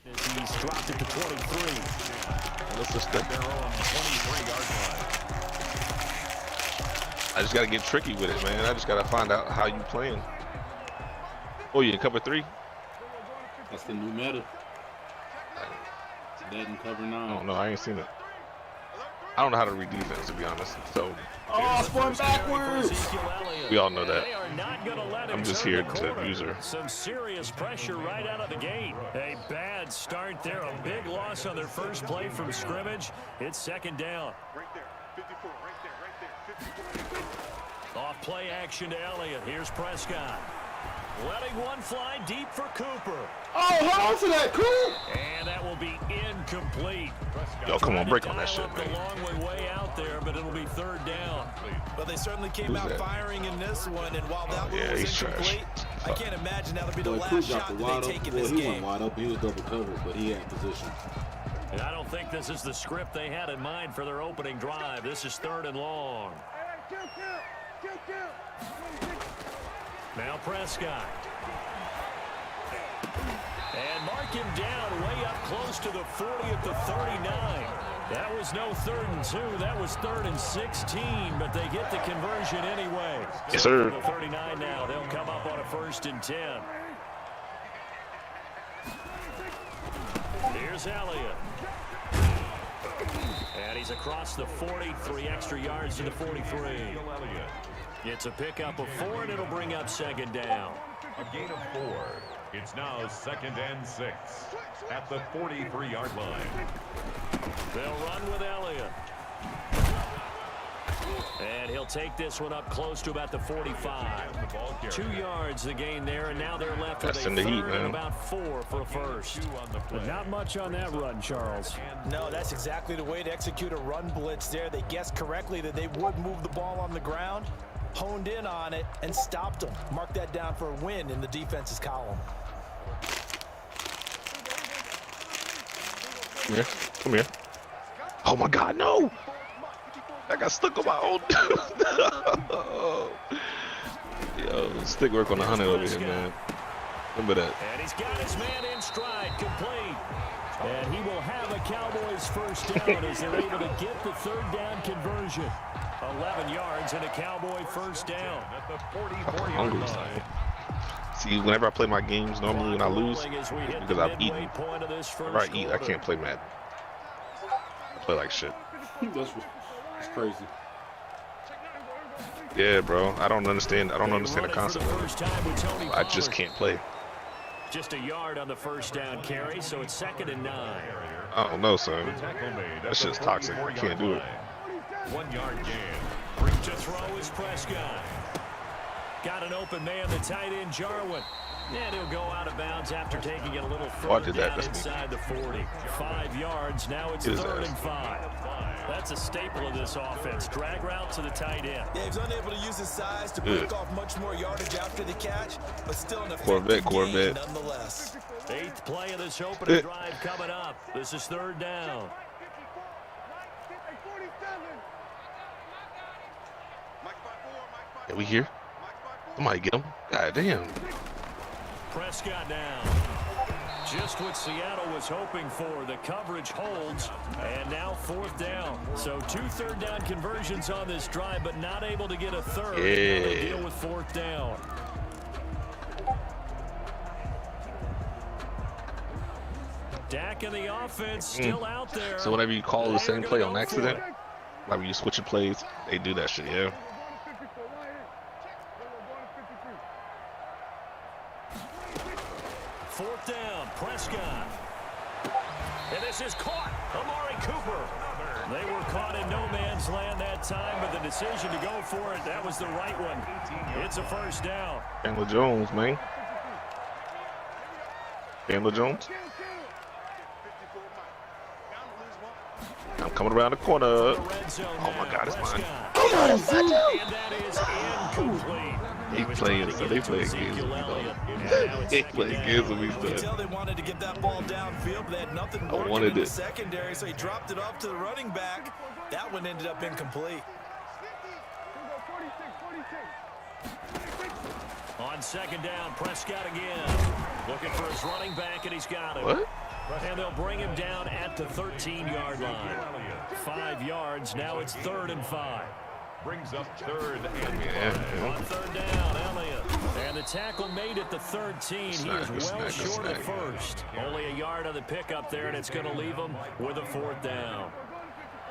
He's dropped it to 23. No such thing. Their own 23-yard line. I just gotta get tricky with it, man. I just gotta find out how you playing. Oh, you in cover 3? That's the new meta. It's that in cover 9. I don't know. I ain't seen it. I don't know how to read defense, to be honest. So, Spun backwards. we all know that. They are not gonna let him I'm just turn here the to corner. use her. Some serious pressure right out of the gate. A bad start there. A big loss on their first play from scrimmage. It's second down. Right there, 54, right there, 54. Off play action to Elliott. Here's Prescott. Letting one fly deep for Cooper. Oh, hold on to that, cool. And that will be incomplete. Yo, come on, break on that shit, The man. long way out there, but it'll be third down. But they certainly came Who's out that? firing in this one, and while that Yeah, one was he's trash. incomplete, I can't imagine that'll be the Boy, Cool last dropped shot the that wide they open. take in Well, this he wasn't game. wide open. He was double covered, but he had position. And I don't think this is the script they had in mind for their opening drive. This is third and long. Now Prescott. And mark him down way up close to the 40 at the 39. That was no 3rd and 2. That was 3rd and 16, but they get the conversion anyway. Yes, sir. So the 39 now. They'll come up on a 1st and 10. Here's Elliott. And he's across the 40, 3 extra yards to the 43. It's a pickup of 4, and it'll bring up 2nd down. A gain of 4. It's now 2nd and 6 at the 43-yard line. They'll run with Elliott. And he'll take this one up close to about the 45. 2 yards the gain there, and now they're left with a That's in the heat, 3rd and man. about 4 for a first. But not much on that run, Charles. No, that's exactly the way to execute a run blitz there. They guessed correctly that they would move the ball on the ground, honed in on it, and stopped them. Mark that down for a win in the defense's column. Come here. Come here. Oh my God, no! I got stuck on my own. Yo, stick work on the 100 over here, man. Remember that. And he's got his man in stride, complete. And he will have a Cowboys first down as they're able to get the 3rd down conversion. 11 yards and a Cowboy first down. At the I'm 44-yard hungry. line. See, whenever I play my games, normally when I lose, it's because I've eaten. Point of this Whenever I first eat, I quarter. can't play Madden. I play like shit. That's crazy. Yeah, bro. I don't understand. I don't They understand the run it for concept the of first time with Tony it. I just Pollard. can't play. Just a yard on the first down carry, so it's 2nd and 9. I don't know, son. The tackle made at That shit's the toxic. I 44-yard can't do it. line. 1-yard gain. To throw is Prescott. Got an open man, the tight end, Jarwin. And he'll go out of bounds after taking it a little Oh, I further did that. down That's me. inside the 40. 5 yards, now it's His 3rd ass. and 5. That's a staple of this offense. Drag route to the tight end. Yeah, he's unable to use his size to Good. break off much more yardage after the catch, but still an Corvette, effective gain Corvette. nonetheless. 8th play of this opening drive coming up. This is 3rd down. Yeah, we here? Somebody get him. God damn. Prescott down. Just what Seattle was hoping for. The coverage holds, and now 4th down. So 2 3rd down conversions on this drive, but not able to get a 3rd. Now they Yeah. deal with 4th down. Dak and the offense still out there. So whenever you call the same play on accident, whenever you switch your plays, they do that shit, yeah? Fourth down, Prescott. And this is caught. Amari Cooper. They were caught in no man's land that time, but the decision to go for it, that was the right one. It's a first down. Chandler Jones, man. Chandler Jones. I'm coming around the corner. The red zone Oh my now, God, it's mine. Prescott. Come on, And that is incomplete. He was playing, trying to so get they it to play games Ezekiel with me, Elliott. though. And now it's They second play down. games with me, You could son. tell they wanted to get that ball downfield, but they had nothing I working wanted in the it. secondary, so he dropped it off to the running back. That one ended up incomplete. On second down, Prescott again. Looking for his running back, and he's got it. What? And they'll bring him down at the 13-yard line. 5 yards, now it's 3rd and 5. Brings up 3rd and Yeah. On 3rd down, Elliott. And the tackle made at the 13. He is well short of first. Only a yard on the pickup there, and it's going to leave him with a 4th down.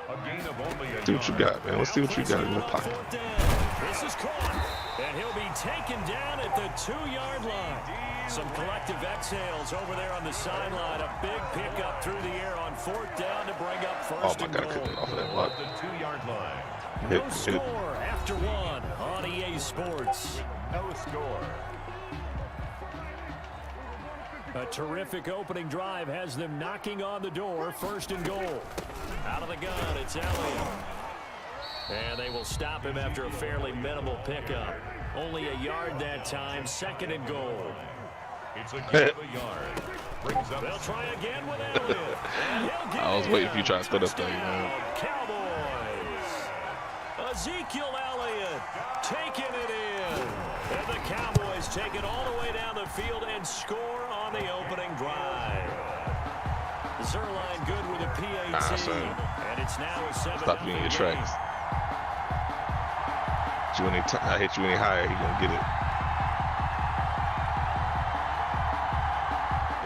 a gain of only a See what you yard. got, man. Let's see what you got in your pocket. 4th down. This is caught. And he'll be taken down at the 2-yard line. Some collective exhales over there on the sideline. A big pickup through the air on 4th down to bring up Oh first my and God, I couldn't goal. get off of that At block. the 2-yard line. No Hit it. score after 1 on EA Sports. No score. A terrific opening drive has them knocking on the door. 1st and goal. Out of the gun, it's Elliott. And they will stop him after a fairly minimal pickup. Only a yard that time. 2nd and goal. It's a gain of a yard. Brings up. They'll try again with Elliott. I was waiting for you to try to split up there, you know. Cowboys. Ezekiel Elliott taking it in. And the Cowboys take it all the way down the field and score on the opening drive. Zerline good with a PAT. And it's now a 7-0 Stop being your tracks. I hit you any higher, he gonna get it.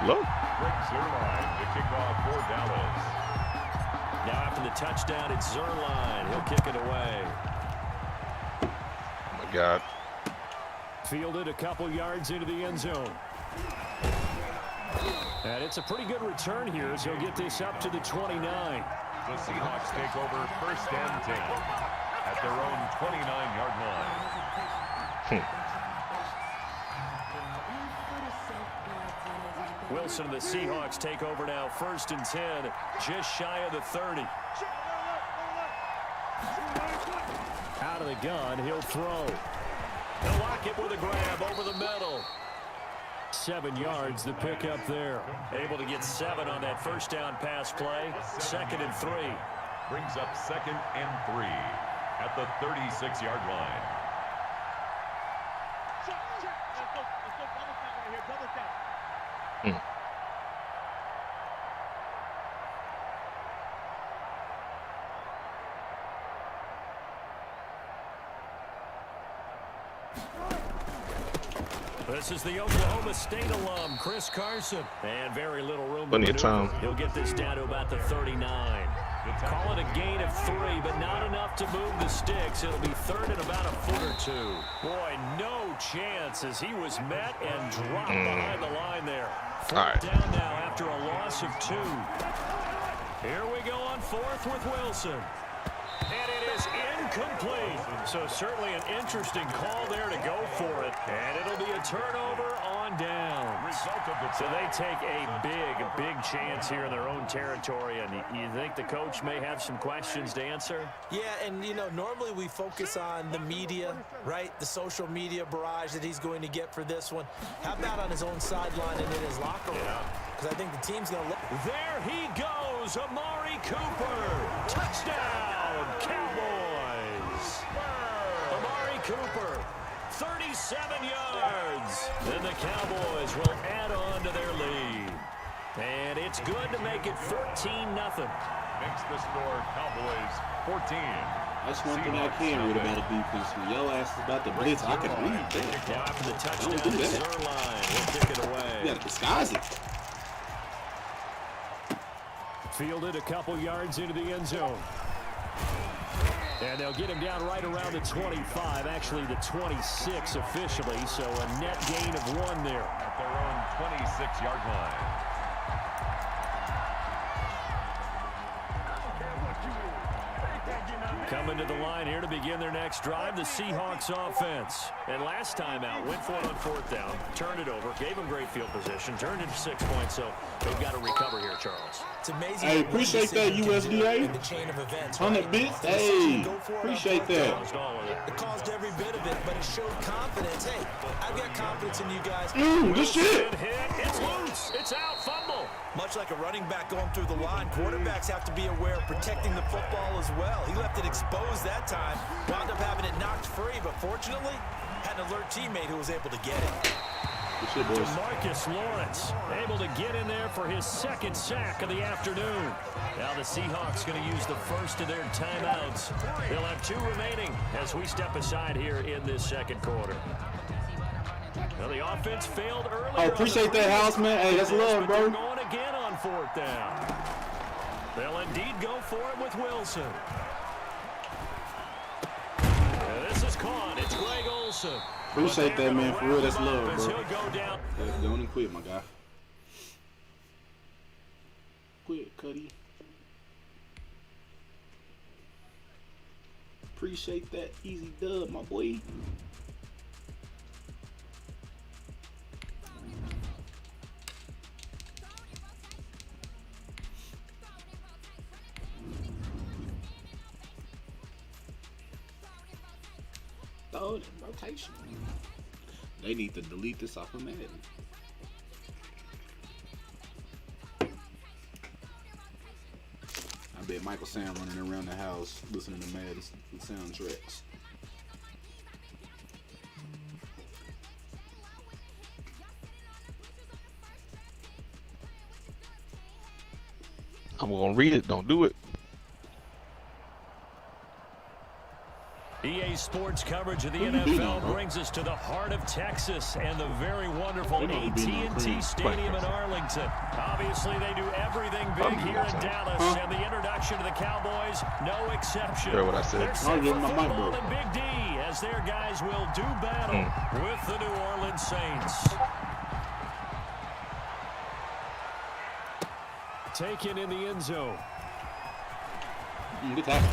Hello? Zerline to kick off for Dallas. Now after the touchdown, it's Zerline. He'll kick it away. Oh my God. Fielded a couple yards into the end zone. And it's a pretty good return here as he'll get this up to the 29. The Seahawks take over 1st and 10 at their own 29-yard line. Wilson and the Seahawks take over now. 1st and 10, just shy of the 30. Out of the gun, he'll throw. They'll lock it with a grab over the middle. 7 yards, the pickup there. Able to get 7 on that 1st down pass play. 2nd and 3. Brings up 2nd and 3 at the 36-yard line. This is the Oklahoma State alum, Chris Carson. And very little room. Plenty of time. He'll get this down to about the 39. Call it a gain of 3, but not enough to move the sticks. It'll be 3rd and about a foot or 2. Boy, no chance as he was met and dropped behind the line there. 4th down now after a loss of 2. Here we go on 4th with Wilson. And it is incomplete. So certainly an interesting call there to go for it. And it'll be a turnover on down. So they take a big chance here in their own territory. And you think the coach may have some questions to answer? Yeah, and, you know, normally we focus on the media, right? The social media barrage that he's going to get for this one. How about on his own sideline and in his locker room? Because I think the team's going to look. There he goes, Amari Cooper. Touchdown, Cowboys. Amari Cooper, 37 yards. Then the Cowboys will add on to their lead. And it's good to make it 14-0. Makes the score Cowboys 14. That's one thing I can read about a defense. When your ass is about to blitz, I can read that. Now after the touchdown, Don't do that. Zerline will kick it away. You gotta disguise it. Fielded a couple yards into the end zone. And they'll get him down right around the 25, actually the 26 officially, so a net gain of 1 there. At their own 26-yard line. Coming to the line here to begin their next drive, the Seahawks offense. And last time out, went for it on 4th down, turned it over, gave them great field position, turned it to 6 points, so they've got to recover here, Charles. It's amazing. Hey, appreciate that, USDA. The chain of events, 100 bits. Hey, appreciate that. It caused every bit of it, but it showed confidence. Hey, I've got confidence in you guys. Good shit. It's loose. It's out. Fumble. Much like a running back going through the line, quarterbacks have to be aware of protecting the football as well. He left it exposed that time, wound up having it knocked free, but fortunately, had an alert teammate who was able to get it. Demarcus Lawrence able to get in there for his 2nd sack of the afternoon. Now the Seahawks going to use the first of their timeouts. They'll have 2 remaining as we step aside here in this 2nd quarter. Well, the offense failed earlier. I appreciate that, house man. Hey, that's love, bro. They're going again on 4th down. They'll indeed go for it with Wilson. This is caught. It's Greg Olsen. Appreciate that, man. For real, that's love, bro. He'll go down. Don't even quit, my guy. Quit, Cuddy. Appreciate that easy dub, my boy. throw it in rotation. They need to delete this off of Madden. I bet Michael Sam running around the house listening to Madden soundtracks. I'm gonna read it. Don't do it. EA Sports coverage of the NFL brings us to the heart of Texas and the very wonderful AT&T Stadium in Arlington. Obviously, they do everything big here in Dallas, and the introduction to the Cowboys, no exception. Hear what I said? They're set for football and Big D, as their guys will do battle with the New Orleans Saints. Taken in the end zone. Good tackle.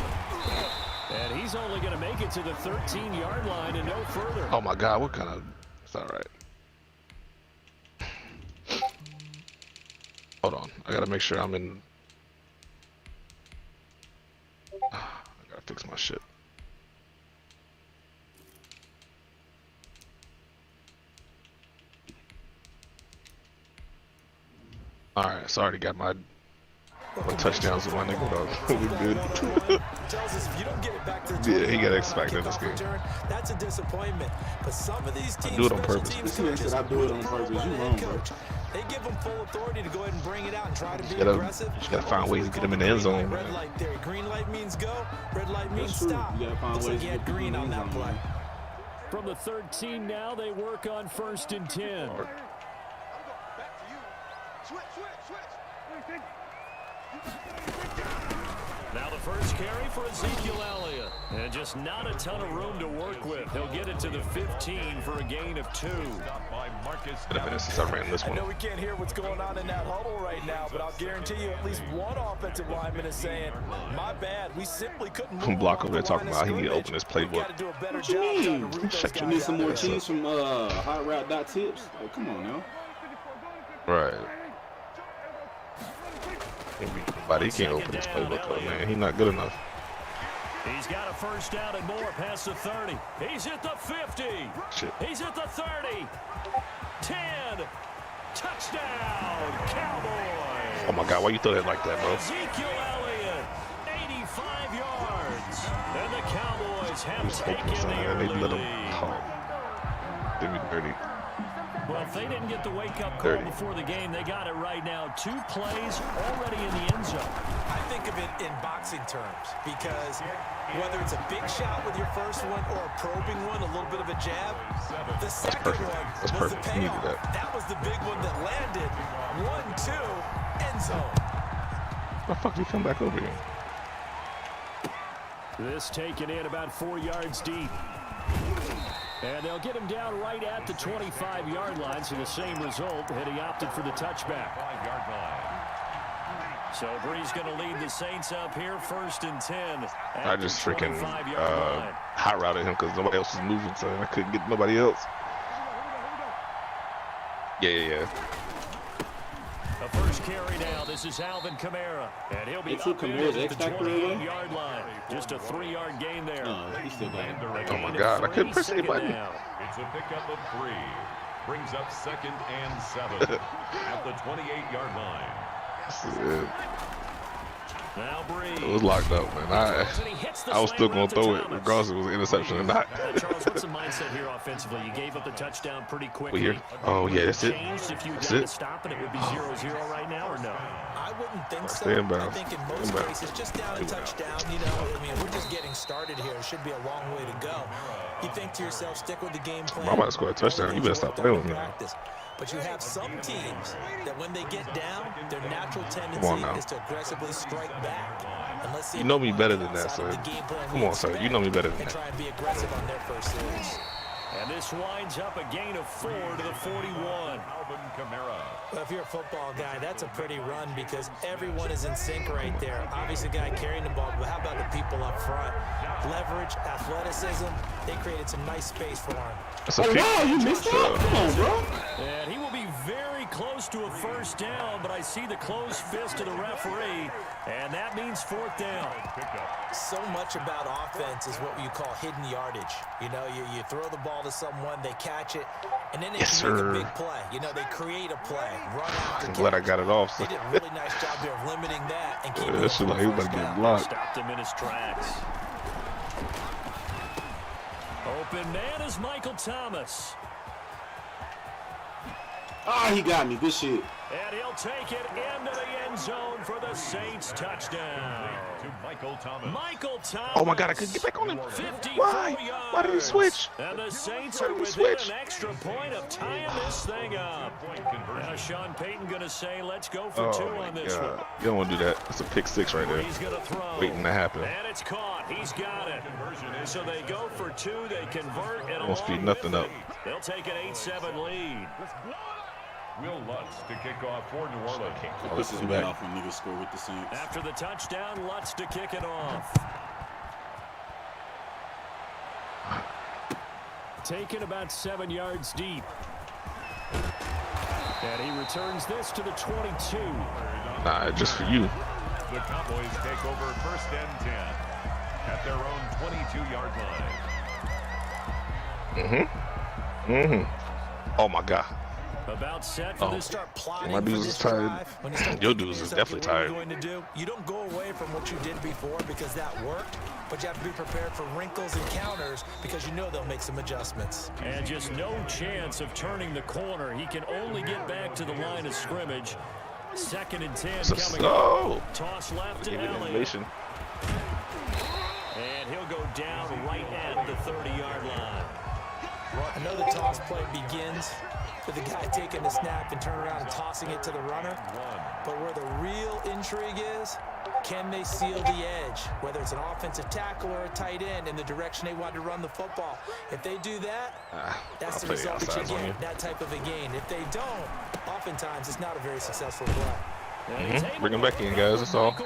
And he's only going to make it to the 13-yard line and no further. Oh my God, what kind of... It's all right. Hold on, I gotta make sure I'm in... I gotta fix my shit. Alright, so I already got my touchdowns with my nigga, dog. We good. Yeah, he got expected in this game. That's a disappointment. But some of these teams, I do it on purpose. I do it on purpose. You wrong, bro. They give them full authority to go ahead and bring it out and try to be aggressive. You just gotta find ways to get him in the end zone. Red light there. Green light means go. Red light means stop. You gotta find ways to get green on that play. From the 13 now, they work on 1st and 10. Now the first carry for Ezekiel Elliott. And just not a ton of room to work with. He'll get it to the 15 for a gain of 2. I know we can't hear what's going on in that huddle right now, but I'll guarantee you at least one offensive lineman is saying, my bad, we simply couldn't move. Block over there talking about he need to open his playbook. What you mean? You need some more cheese from Hot Route Tips? Oh, come on now. Right. But he can't open his playbook, though, man. He's not good enough. He's got a first down and more past the 30. He's at the 50. Shit. He's at the 30. 10. Touchdown, Cowboys. Oh my God, why you throw that like that, bro? Ezekiel Elliott, 85 yards. And the Cowboys have taken the early lead. Did me dirty. Well, if they didn't get the wake-up call before the game, they got it right now. 2 plays already in the end zone. I think of it in boxing terms because whether it's a big shot with your first one or a probing one, a little bit of a jab, the second one was the payoff. That was the big one that landed. 1-2, end zone. Why the fuck did he come back over here? This taken in about 4 yards deep. And they'll get him down right at the 25-yard line, so the same result, and he opted for the touchback. 5-yard line. So Bree's going to lead the Saints up here, 1st and 10. I just freaking hot routed him because nobody else was moving, so I couldn't get nobody else. Yeah. The first carry now. This is Alvin Kamara, and he'll be up at the 28-yard line. Just a 3-yard gain there. Oh my God, I couldn't press any button. It's a pickup of 3. Brings up 2nd and 7 at the 28-yard line. Now Bree. It was locked up, man. I was still going to throw it regardless if it was an interception or not. Charles, what's the mindset here offensively? You gave up the touchdown pretty quickly. Here? Oh, yeah, that's it. If you got to stop it, it would be 0-0 right now, or no? I wouldn't think so. I think in most cases, just down a touchdown, you know, I mean, we're just getting started here. It should be a long way to go. You think to yourself, stick with the game plan. I'm about to score a touchdown. You better stop playing with me. But you have some teams that when they get down, their natural tendency is to aggressively strike back. You know me better than that, son. Come on, son. You know me better than that. Try and be aggressive on their first series. And this winds up a gain of 4 to the 41. Alvin Kamara. Well, if you're a football guy, that's a pretty run because everyone is in sync right there. Obviously, the guy carrying the ball, but how about the people up front? Leverage, athleticism, they created some nice space for him. Oh, wow, you missed that? Come on, bro. And he will be very close to a first down, but I see the closed fist of the referee, and that means fourth down. So much about offense is what you call hidden yardage. You know, you throw the ball to someone, they catch it, and then they can make a big play. You know, they create a play, run out. I'm glad I got it off. They did a really nice job there of limiting that and keeping this is like he was about to get blocked. Stopped him in his tracks. Open man is Michael Thomas. Ah, he got me. Good shit. And he'll take it into the end zone for the Saints touchdown. To Michael Thomas. Michael Thomas. Oh my God, I couldn't get back on him. 54 Why? yards. Why did he switch? And the Saints Why are did he within switch? an extra point of tying this thing up. Now Sean Payton going to say, let's go for two on this one. You don't want to do that. It's a pick six right there. He's going to throw. Waiting to happen. And it's caught. He's got it. So they go for two. They convert. And Won't speed nothing up. They'll take an 8-7 lead. Will Lutz to kick off for New Orleans. This is bad off when niggas score with the Saints. After the touchdown, Lutz to kick it off. Taken about 7 yards deep. And he returns this to the 22. Nah, just for you. The Cowboys take over first and 10 at their own 22-yard line. Oh my God. About set for this. Start plotting My dudes is tired. Your dudes is definitely tired. Going to do. You don't go away from what you did before because that worked, but you have to be prepared for wrinkles and counters because you know they'll make some adjustments. And just no chance of turning the corner. He can only get back to the line of scrimmage. 2nd and 10 coming up. Toss left to Elliott. And he'll go down right at the 30-yard line. I know the toss play begins with the guy taking the snap and turning around and tossing it to the runner. But where the real intrigue is, can they seal the edge? Whether it's an offensive tackle or a tight end in the direction they want to run the football. If they do that, that's the result that you get, that type of a gain. If they don't, oftentimes it's not a very successful play. Bring him back in, guys. That's all.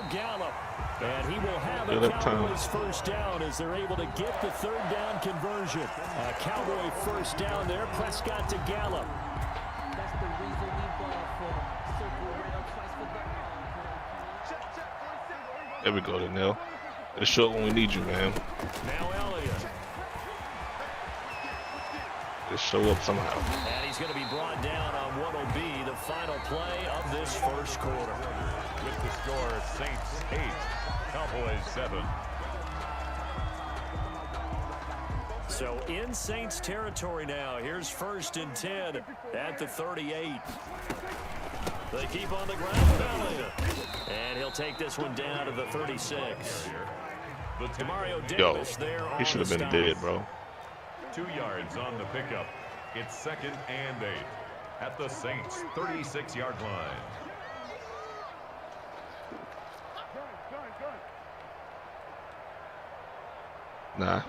And he will have a Cowboys first down as they're able to get the 3rd down conversion. A Cowboy first down there. Prescott to Gallup. There we go, Danielle. It'll show up when we need you, man. Now Elliott. Just show up somehow. And he's going to be brought down on what will be the final play of this first quarter. With the score, Saints 8, Cowboys 7. So in Saints territory now. Here's 1st and 10 at the 38. They keep on the ground with Elliott. And he'll take this one down to the 36. Mario Davis there. He should have been dead, bro. 2 yards on the pickup. It's 2nd and 8 at the Saints 36-yard line. Nah.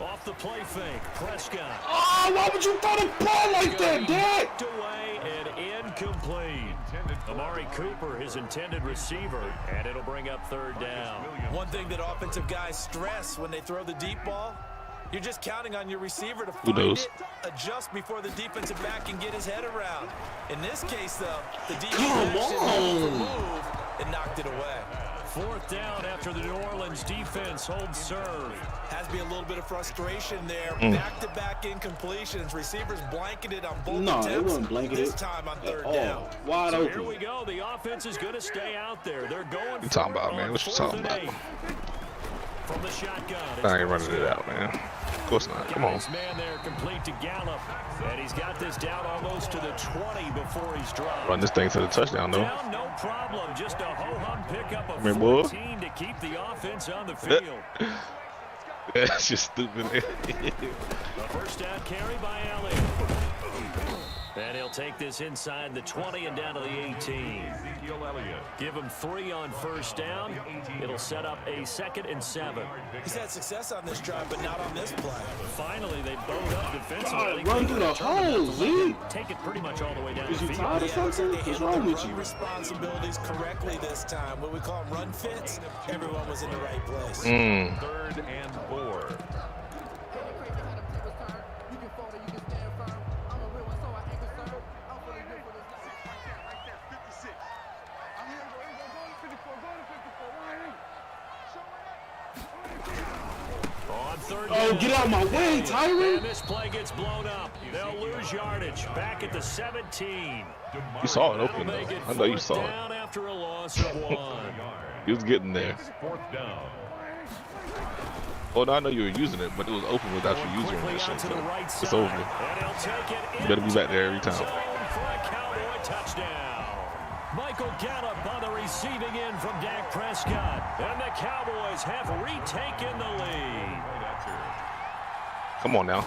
Off the play fake, Prescott. Oh, why would you throw the ball like that, Dad? Away and incomplete. Amari Cooper, his intended receiver, and it'll bring up 3rd down. One thing that offensive guys stress when they throw the deep ball, you're just counting on your receiver to find it, adjust before the defensive back can get his head around. In this case, though, the defensive move and knocked it away. 4th down after the New Orleans defense holds serve. Has to be a little bit of frustration there. Back-to-back incompletions. Receivers blanketed on both attempts. No, it wasn't blanketed. This time on 3rd down. Wide so open. Here we go. The offense is going to stay out there. They're going. What you talking about, man? What you talking about? From the shotgun. I ain't running it out, man. Of course not. Come on. Man there complete to Gallup. And he's got this down almost to the 20 before he's dropped. Run this thing to the touchdown, though. Down, no problem. Just a ho-hum pickup of 14 to keep the offense on the field. That's just stupid. A first down carry by Elliott. And he'll take this inside the 20 and down to the 18. Give him 3 on first down. It'll set up a 2nd and 7. He's had success on this drive, but not on this play. Finally, they bowed up defensively. Run through the hole, Z. Take it pretty much all the way down Is the you field. tired of something? What's wrong with you? Responsibilities correctly this time. What we call run fits, everyone was in the right place. 3rd and 4. On third Oh, down. get out of my way, Tyron. And this play gets blown up. They'll lose yardage. Back at the 17. You saw it open, though. Make it I know you fourth saw down it. after a loss of 1. He was getting there. Fourth down. Oh, no, I know you were using it, but it was open without you using Quickly that shit. out to So the right it's side. over. And he'll take it You better be back there every into time. the zone for a Cowboy touchdown. Michael Gallup on the receiving end from Dak Prescott. And the Cowboys have retaken the lead. Come on now.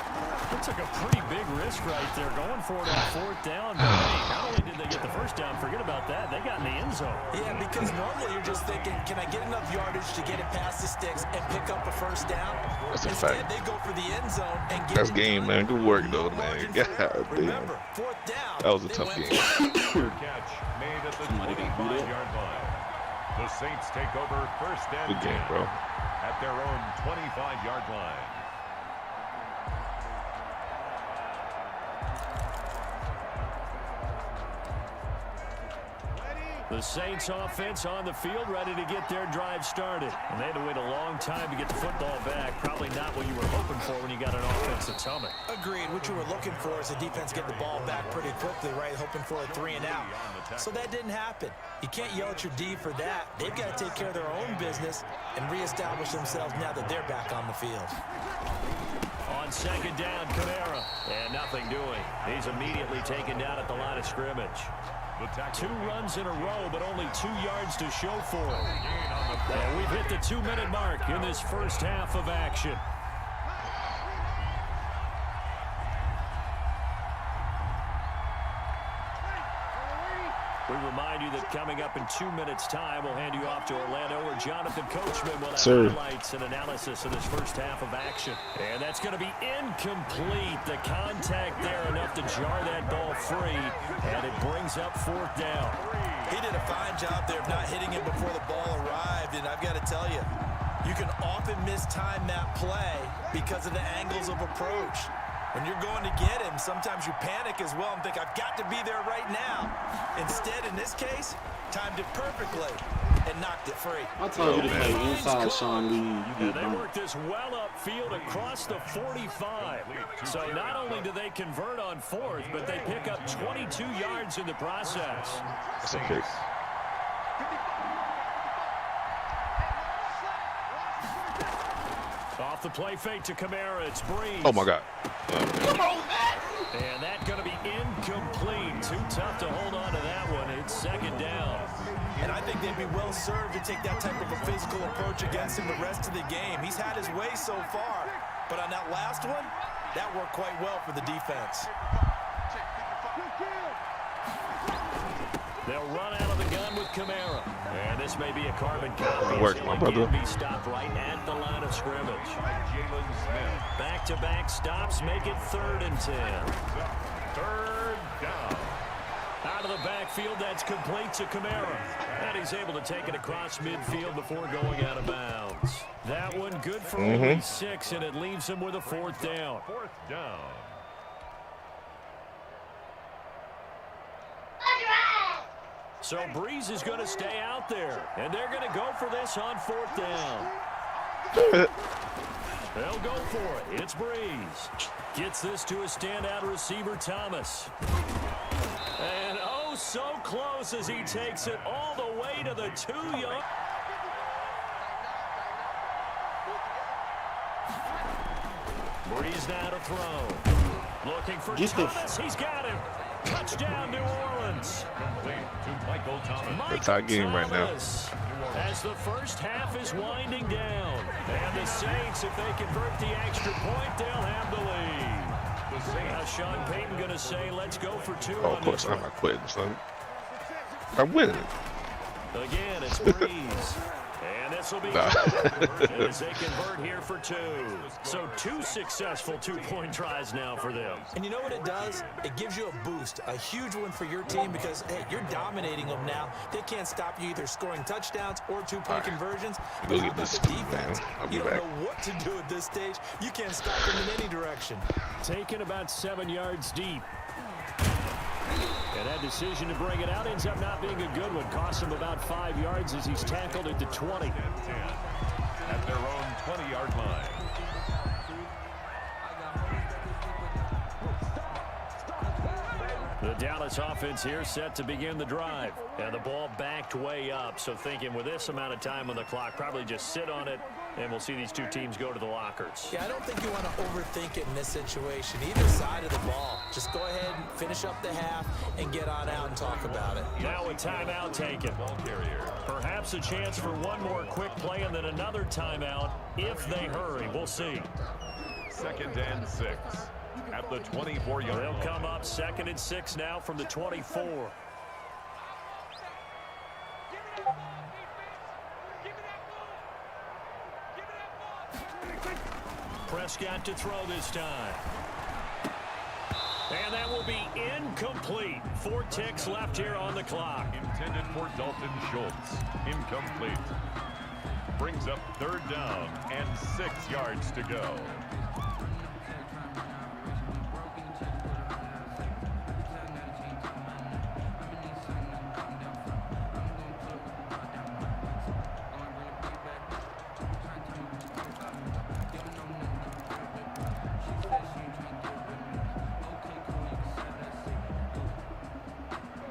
They took a pretty big risk right there going for it on fourth down. But hey, not only did they get the first down, forget about that, they got in the end zone. Yeah, because normally you're just thinking, can I get enough yardage to get it past the sticks and pick up a first down? That's a Instead, fact. they go for the end zone and get That's it game, done. man. Good work, though, man. Margin God for- damn. Remember, fourth down. That was a they tough went- game. Catch made at the Somebody can beat it. 25-yard line. The Saints take over first and Good game, 10 bro. at their own 25-yard line. The Saints offense on the field, ready to get their drive started. And they had to wait a long time to get the football back. Probably not what you were hoping for when you got an offensive tummy. Agreed. What you were looking for is the defense get the ball back pretty quickly, right? Hoping for a 3 and out. So that didn't happen. You can't yell at your D for that. They've got to take care of their own business and reestablish themselves now that they're back on the field. On second down, Kamara. And nothing doing. He's immediately taken down at the line of scrimmage. 2 runs in a row, but only 2 yards to show for it. And we've hit the 2-minute mark in this first half of action. We remind you that coming up in 2 minutes' time, we'll hand you off to Orlando, where Jonathan Coachman will have highlights and analysis of this first half of action. And that's going to be incomplete. The contact there enough to jar that ball free, and it brings up fourth down. He did a fine job there of not hitting him before the ball arrived, and I've got to tell you, you can often mistime that play because of the angles of approach. When you're going to get him, sometimes you panic as well and think, I've got to be there right now. Instead, in this case, timed it perfectly and knocked it free. I told you to play inside, Sean Lee. You And get they burnt. work this well upfield across the 45. So not only do they convert on fourth, but they pick up 22 yards in the process. That's a kick. Off the play fake to Kamara, it's Breeze. Oh, my God. And that's going to be incomplete. Too tough to hold on to that one. It's second down. And I think they'd be well served to take that type of a physical approach against him the rest of the game. He's had his way so far, but on that last one, that worked quite well for the defense. They'll run out of the gun with Kamara. And this may be a carbon copy. Good work, So my it brother. can be stopped right at the line of scrimmage. Jalen Smith. Back-to-back stops make it 3rd and 10. Third down. Out of the backfield, that's complete to Kamara. And he's able to take it across midfield before going out of bounds. That one good for only 6, and it leaves him with a 4th down. Fourth down. So Breeze is going to stay out there, and they're going to go for this on 4th down. They'll go for it. It's Breeze. Gets this to a standout receiver, Thomas. And oh, so close as he takes it all the way to the 2-yard. Breeze now to throw. Looking for Thomas. He's got him. Touchdown, New Orleans. To Michael Thomas. Michael It's our game right now. Thomas. As the first half is winding down. And the Saints, if they convert the extra point, they'll have the lead. Now Sean Payton going to say, let's go for 2 Oh, on of course, this I'm one. not quitting, son. I'm winning. Again, it's Breeze. And this will be Nah. as they convert here for 2. So 2 successful 2-point tries now for them. And you know what it does? It gives you a boost, a huge one for your team because, hey, you're dominating them now. They can't stop you either scoring touchdowns or 2-point conversions. Go But how get about this the scoop, defense? man. I'll be You don't back. know what to do at this stage. You can't stop them in any direction. Taken about 7 yards deep. And that decision to bring it out ends up not being a good one. Cost him about 5 yards as he's tackled at the 20. At their own 20-yard line. The Dallas offense here set to begin the drive. And the ball backed way up. So thinking with this amount of time on the clock, probably just sit on it, and we'll see these two teams go to the lockers. Yeah, I don't think you want to overthink it in this situation. Either side of the ball. Just go ahead and finish up the half and get on out and talk about it. Now a timeout taken. Perhaps a chance for one more quick play and then another timeout if they hurry. We'll see. 2nd and 6 at the 24-yard line. They'll come up 2nd and 6 now from the 24. Prescott to throw this time. And that will be incomplete. 4 ticks left here on the clock. Intended for Dalton Schultz. Incomplete. Brings up 3rd down and 6 yards to go.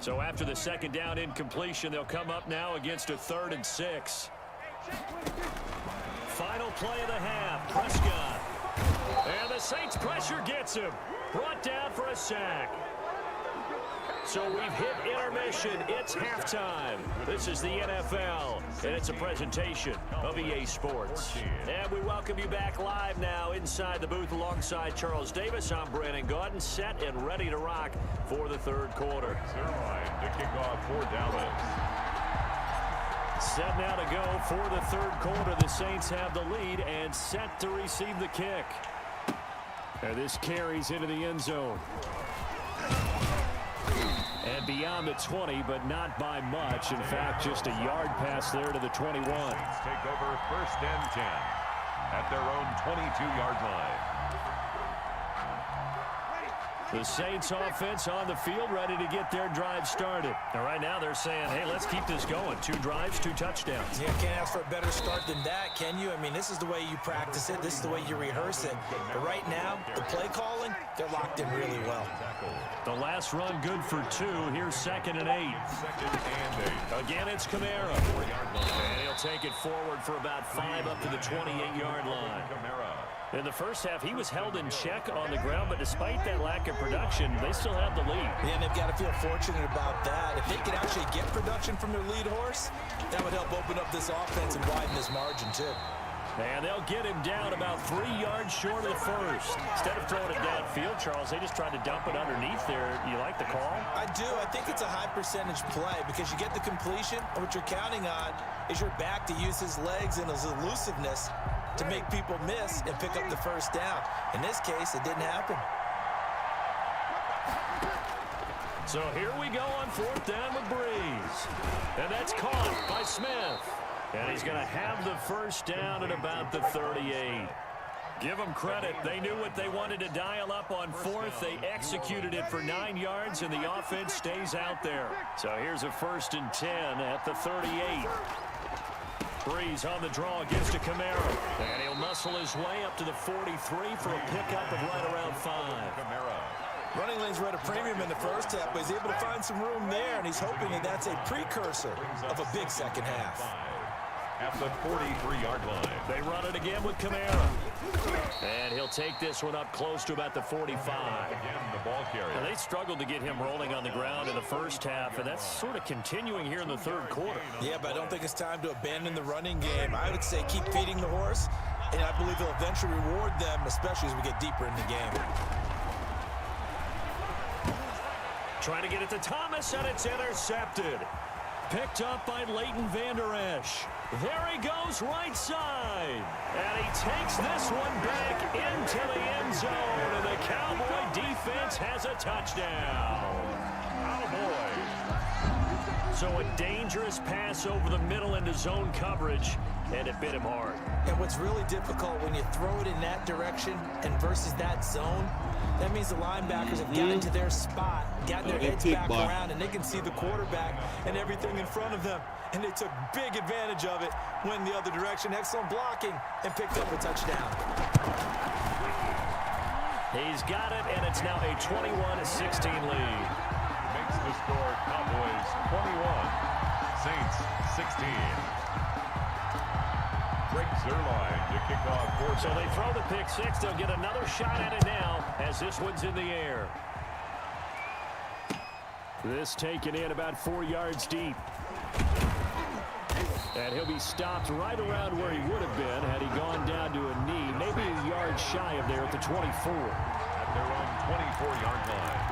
So after the 2nd down incompletion, they'll come up now against a 3rd and 6. Final play of the half, Prescott. And the Saints pressure gets him. Brought down for a sack. So we've hit intermission. It's halftime. This is the NFL, and it's a presentation of EA Sports. And we welcome you back live now inside the booth alongside Charles Davis. I'm Brandon Gawd, set and ready to rock for the 3rd quarter. Zerline to kick off for Dallas. Set now to go for the 3rd quarter. The Saints have the lead and set to receive the kick. And this carries into the end zone. And beyond the 20, but not by much. In fact, just a yard pass there to the 21. Saints take over 1st and 10 at their own 22-yard line. The Saints offense on the field, ready to get their drive started. And right now they're saying, hey, let's keep this going. 2 drives, 2 touchdowns. Yeah, can't ask for a better start than that, can you? I mean, this is the way you practice it. This is the way you rehearse it. But right now, the play calling, they're locked in really well. The last run good for 2. Here's 2nd and 8. 2nd and 8. Again, it's Kamara. And he'll take it forward for about 5 up to the 28-yard line. In the first half, he was held in check on the ground, but despite that lack of production, they still have the lead. Yeah, and they've got to feel fortunate about that. If they could actually get production from their lead horse, that would help open up this offense and widen this margin, too. And they'll get him down about 3 yards short of the first. Instead of throwing it downfield, Charles, they just tried to dump it underneath there. You like the call? I do. I think it's a high-percentage play because you get the completion, and what you're counting on is your back to use his legs and his elusiveness to make people miss and pick up the 1st down. In this case, it didn't happen. So here we go on 4th down with Breeze. And that's caught by Smith. And he's going to have the 1st down at about the 38. Give them credit. They knew what they wanted to dial up on 4th. They executed it for 9 yards, and the offense stays out there. So here's a 1st and 10 at the 38. Breeze on the draw, gives to Kamara. And he'll muscle his way up to the 43 for a pickup of right around 5. Running lanes were at a premium in the first half, but he's able to find some room there, and he's hoping that that's a precursor of a big 2nd half. At the 43-yard line. They run it again with Kamara. And he'll take this one up close to about the 45. Again, the ball carrier. And they struggled to get him rolling on the ground in the first half, and that's sort of continuing here in the 3rd quarter. Yeah, but I don't think it's time to abandon the running game. I would say keep feeding the horse, and I believe he'll eventually reward them, especially as we get deeper in the game. Trying to get it to Thomas, and it's intercepted. Picked up by Leighton Vander Esch. There he goes right side. And he takes this one back into the end zone. And the Cowboy defense has a touchdown. Oh, boy. So a dangerous pass over the middle into zone coverage. and it bit him hard. And what's really difficult when you throw it in that direction and versus that zone, that means the linebackers have gotten to their spot, gotten their heads back around, and they can see the quarterback and everything in front of them. And they took big advantage of it, went the other direction, excellent blocking, and picked up a touchdown. He's got it, and it's now a 21-16 lead. Makes the score Cowboys 21, Saints 16. Greg Zuerlein to kick off fourth. So they throw the pick six. They'll get another shot at it now as this one's in the air. This taken in about 4 yards deep. And he'll be stopped right around where he would have been had he gone down to a knee, maybe a yard shy of there at the 24. At their own 24-yard line.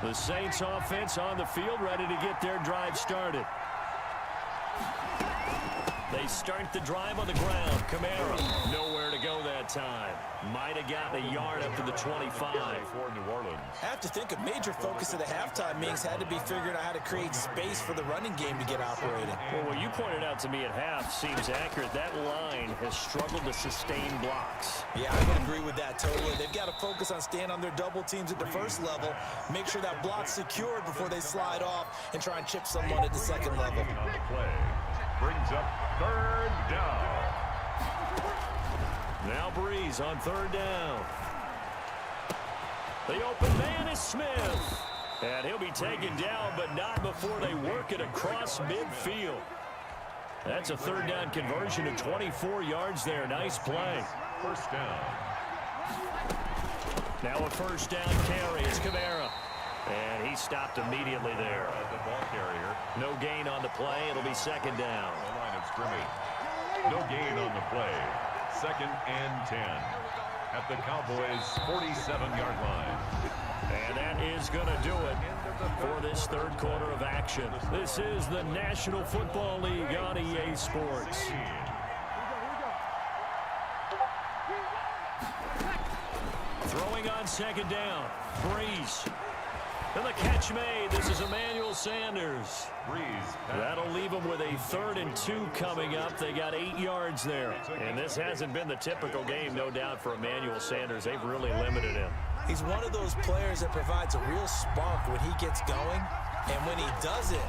The Saints offense on the field, ready to get their drive started. They start the drive on the ground. Kamara, nowhere to go that time. Might have gotten a yard up to the 25. For New Orleans. I have to think a major focus of the halftime meetings had to be figuring out how to create space for the running game to get operating. Well, what you pointed out to me at half seems accurate. That line has struggled to sustain blocks. Yeah, I would agree with that totally. They've got to focus on staying on their double teams at the first level, make sure that block's secured before they slide off and try and chip someone at the second level. On the play. Brings up third down. Now Breeze on third down. The open man is Smith. And he'll be taken down, but not before they work it across midfield. That's a third down conversion of 24 yards there. Nice play. First down. Now a first down carry is Kamara. And he stopped immediately there. The ball carrier. No gain on the play. It'll be second down. The line of scrimmage. No gain on the play. Second and 10. At the Cowboys' 47-yard line. And that is going to do it for this third quarter of action. This is the National Football League on EA Sports. Throwing on second down. Breeze. And the catch made. This is Emmanuel Sanders. Breeze. That'll leave them with a 3rd and 2 coming up. They got 8 yards there. And this hasn't been the typical game, no doubt, for Emmanuel Sanders. They've really limited him. He's one of those players that provides a real spark when he gets going. And when he does it,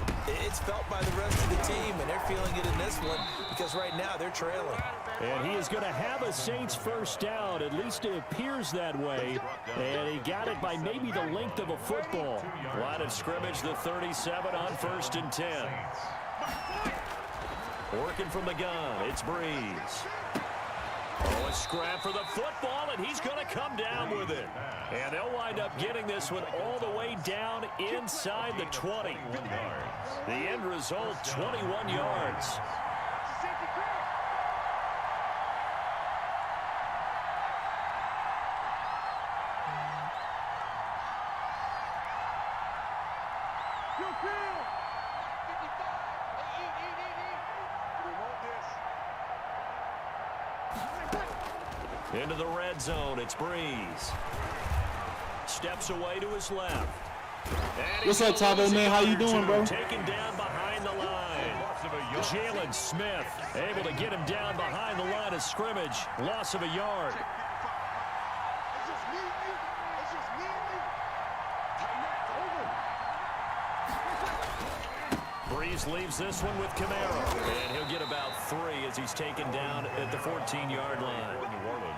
it's felt by the rest of the team, and they're feeling it in this one because right now they're trailing. And he is going to have a Saints first down. At least it appears that way. And he got it by maybe the length of a football. Line of scrimmage, the 37 on 1st and 10. Working from the gun, it's Breeze. Oh, a scrap for the football, and he's going to come down with it. And they'll wind up getting this one all the way down inside the 20. The end result, 21 yards. Into the red zone, it's Breeze. Steps away to his left. What's up, Tabo, man? How you doing, bro? Taken down behind the line. Jalen Smith able to get him down behind the line of scrimmage. Loss of a yard. Breeze leaves this one with Kamara. And he'll get about 3 as he's taken down at the 14-yard line. New Orleans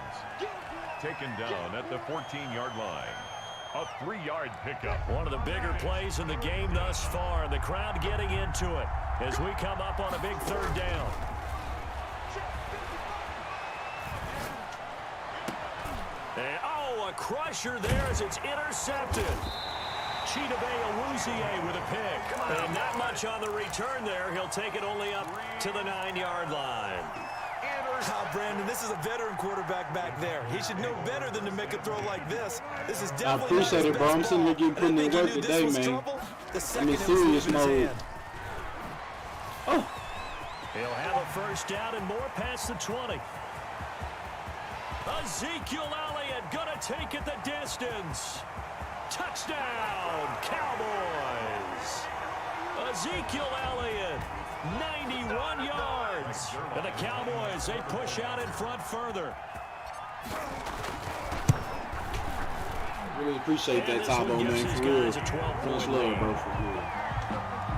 taken down at the 14-yard line. A 3-yard pickup. One of the bigger plays in the game thus far. The crowd getting into it as we come up on a big third down. And, oh, a crusher there as it's intercepted. Chidobe Awuzie with a pick. And not much on the return there. He'll take it only up to the 9-yard line. Brandon, this is a veteran quarterback back there. He should know better than to make a throw like this. This is definitely I appreciate it, bro. I'm sitting here getting put in work today, man. I'm in serious mode. Oh. He'll have a first down and more past the 20. Ezekiel Elliott gonna take it the distance. Touchdown, Cowboys. Ezekiel Elliott, 91 yards. And the Cowboys, they push out in front further. Really appreciate that, Tabo, man, for real. Much love, bro, for real.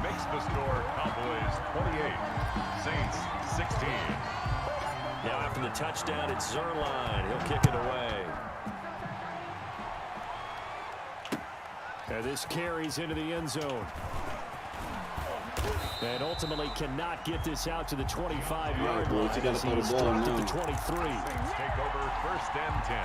Makes the score Cowboys 28, Saints 16. Now after the touchdown, it's Zerline. He'll kick it away. And this carries into the end zone. And ultimately cannot get this out to the 25-yard line. You got to throw the ball now. At the 23. Saints take over 1st and 10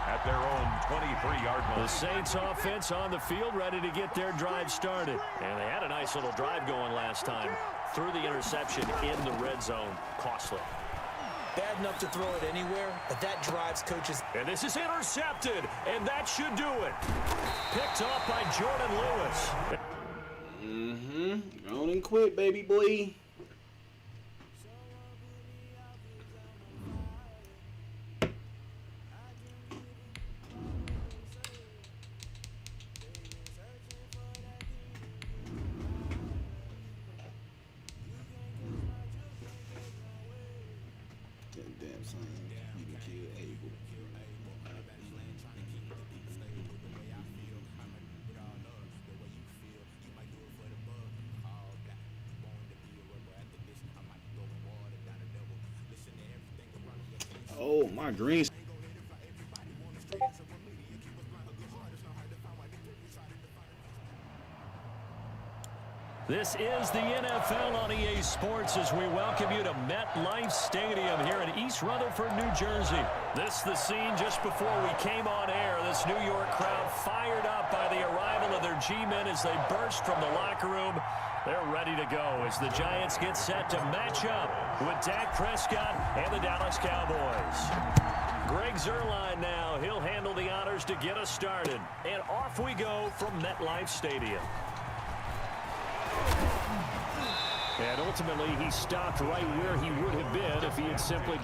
at their own 23-yard line. The Saints offense on the field, ready to get their drive started. And they had a nice little drive going last time. Threw the interception in the red zone. Costly. Bad enough to throw it anywhere, but that drives coaches. And this is intercepted, and that should do it. Picked off by Jordan Lewis. Go on and quit, baby boy. Damn son, you can kill Abel. Oh, my greens. This is the NFL on EA Sports as we welcome you to MetLife Stadium here in East Rutherford, New Jersey. This is the scene just before we came on air. This New York crowd fired up by the arrival of their G-men as they burst from the locker room. They're ready to go as the Giants get set to match up with Dak Prescott and the Dallas Cowboys. Greg Zerline now. He'll handle the honors to get us started. And off we go from MetLife Stadium. And ultimately, he stopped right where he would have been if he had simply...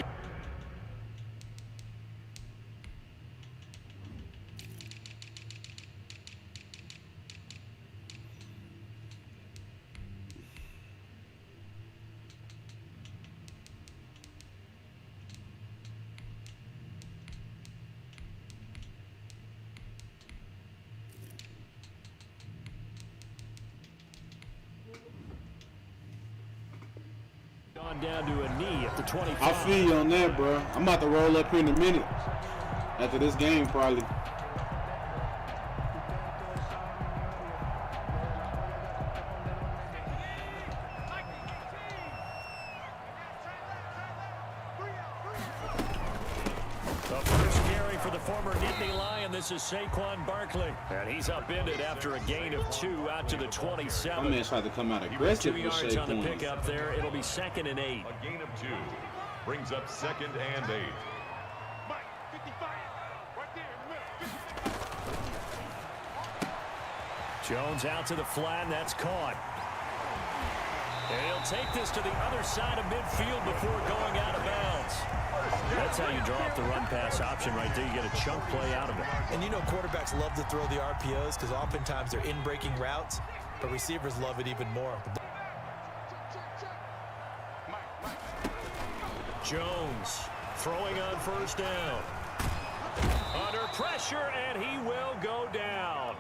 down to a knee at the 25. I feel you on that, bro. I'm about to roll up here in a minute. After this game, probably. This is Saquon Barkley, and he's upended after a gain of 2 out to the 27. My man tried to come out aggressive. 2 yards on the pickup there. It'll be 2nd and 8. A gain of 2 brings up 2nd and 8. Jones out to the flat, and that's caught. And he'll take this to the other side of midfield before going out of bounds. That's how you draw up the run-pass option right there. You get a chunk play out of it. And you know quarterbacks love to throw the RPOs because oftentimes they're in-breaking routes, but receivers love it even more. Jones throwing on 1st down. Under pressure, and he will go down.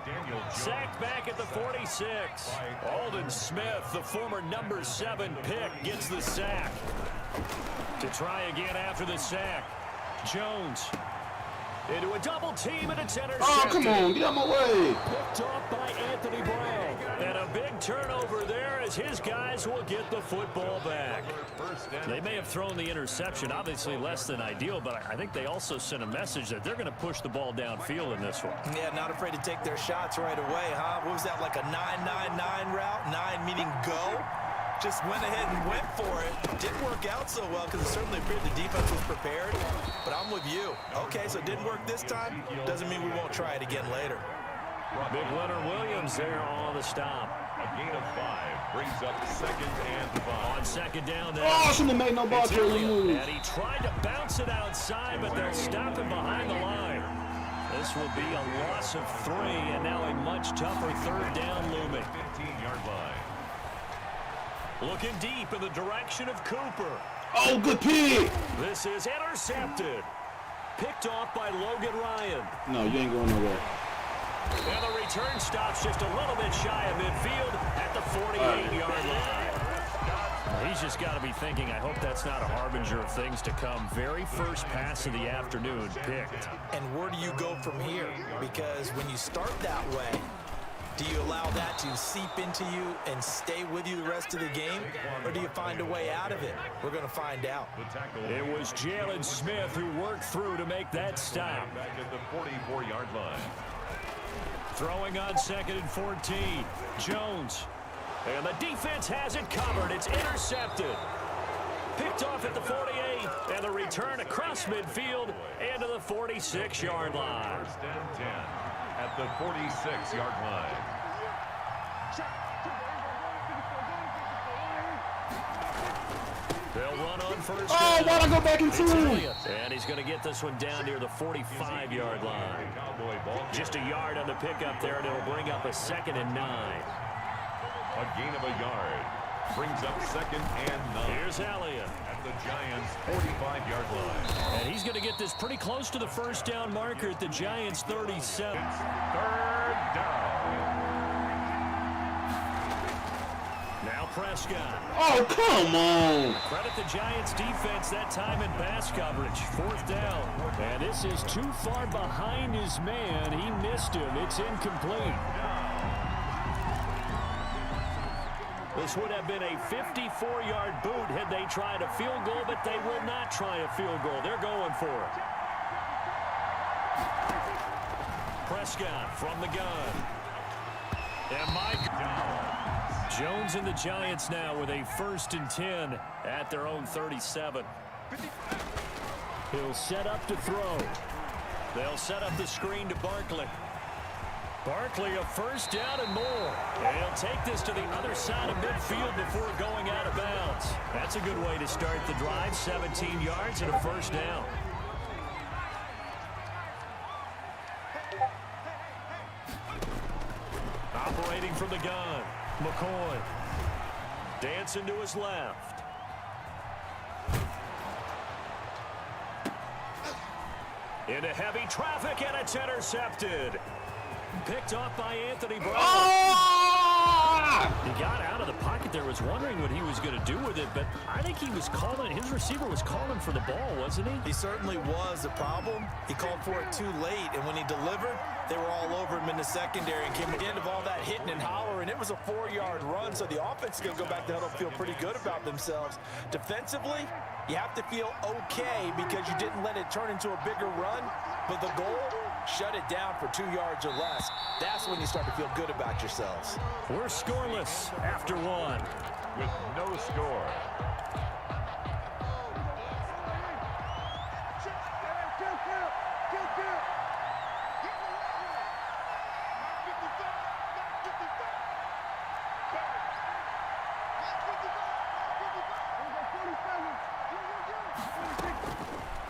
Sacked back at the 46. Aldon Smith, the former number 7 pick, gets the sack. To try again after the sack. Jones into a double team, and it's intercepted. Oh, come on, get out my way. Picked off by Anthony Brown. And a big turnover there as his guys will get the football back. They may have thrown the interception, obviously less than ideal, but I think they also sent a message that they're going to push the ball downfield in this one. Yeah, not afraid to take their shots right away, huh? What was that, like a 9-9-9 route? 9 meaning go? Just went ahead and went for it. Didn't work out so well because it certainly appeared the defense was prepared. But I'm with you. Okay, so it didn't work this time. Doesn't mean we won't try it again later. Big Leonard Williams there on the stop. A gain of 5 brings up 2nd and 5. On 2nd down there. Oh, I shouldn't have made no ball carrier move. And he tried to bounce it outside, but they'll stop him behind the line. This will be a loss of 3, and now a much tougher 3rd down looming. 15-yard line. Looking deep in the direction of Cooper. Oh, good pick. This is intercepted. Picked off by Logan Ryan. No, you ain't going nowhere. And the return stops just a little bit shy of midfield at the 48-yard line. He's just got to be thinking, I hope that's not a harbinger of things to come. Very first pass of the afternoon picked. And where do you go from here? Because when you start that way, do you allow that to seep into you and stay with you the rest of the game? Or do you find a way out of it? We're going to find out. It was Jalen Smith who worked through to make that stop. Back at the 44-yard line. Throwing on 2nd and 14. Jones. And the defense has it covered. It's intercepted. Picked off at the 48. And the return across midfield into the 46-yard line. First and 10 at the 46-yard line. They'll run on first. Oh, why'd I go back into him? And he's going to get this one down near the 45-yard line. Just a yard on the pickup there, and it'll bring up a 2nd and 9. A gain of a yard. Brings up 2nd and 9. Here's Elliott. At the Giants' 45-yard line. And he's going to get this pretty close to the first down marker at the Giants' 37. It's 3rd down. Now Prescott. Oh, come on. Credit the Giants defense that time in pass coverage. 4th down. And this is too far behind his man. He missed him. It's incomplete. This would have been a 54-yard boot had they tried a field goal, but they will not try a field goal. They're going for it. Prescott from the gun. And Mike Jones and the Giants now with a 1st and 10 at their own 37. He'll set up to throw. They'll set up the screen to Barkley. Barkley a 1st down and more. And he'll take this to the other side of midfield before going out of bounds. That's a good way to start the drive. 17 yards and a 1st down. Operating from the gun, McCoy. Dancing to his left. Into heavy traffic, and it's intercepted. Picked off by Anthony Brown. He got out of the pocket there, was wondering what he was going to do with it, but I think he was calling, his receiver was calling for the ball, wasn't he? He certainly was. The problem, he called for it too late, and when he delivered, they were all over him in the secondary and came at the end of all that hitting and hollering. It was a 4-yard run, so the offense is going to go back to huddle and feel pretty good about themselves. Defensively, you have to feel okay because you didn't let it turn into a bigger run, but the goal, shut it down for 2 yards or less. That's when you start to feel good about yourselves. We're scoreless after 1. With no score.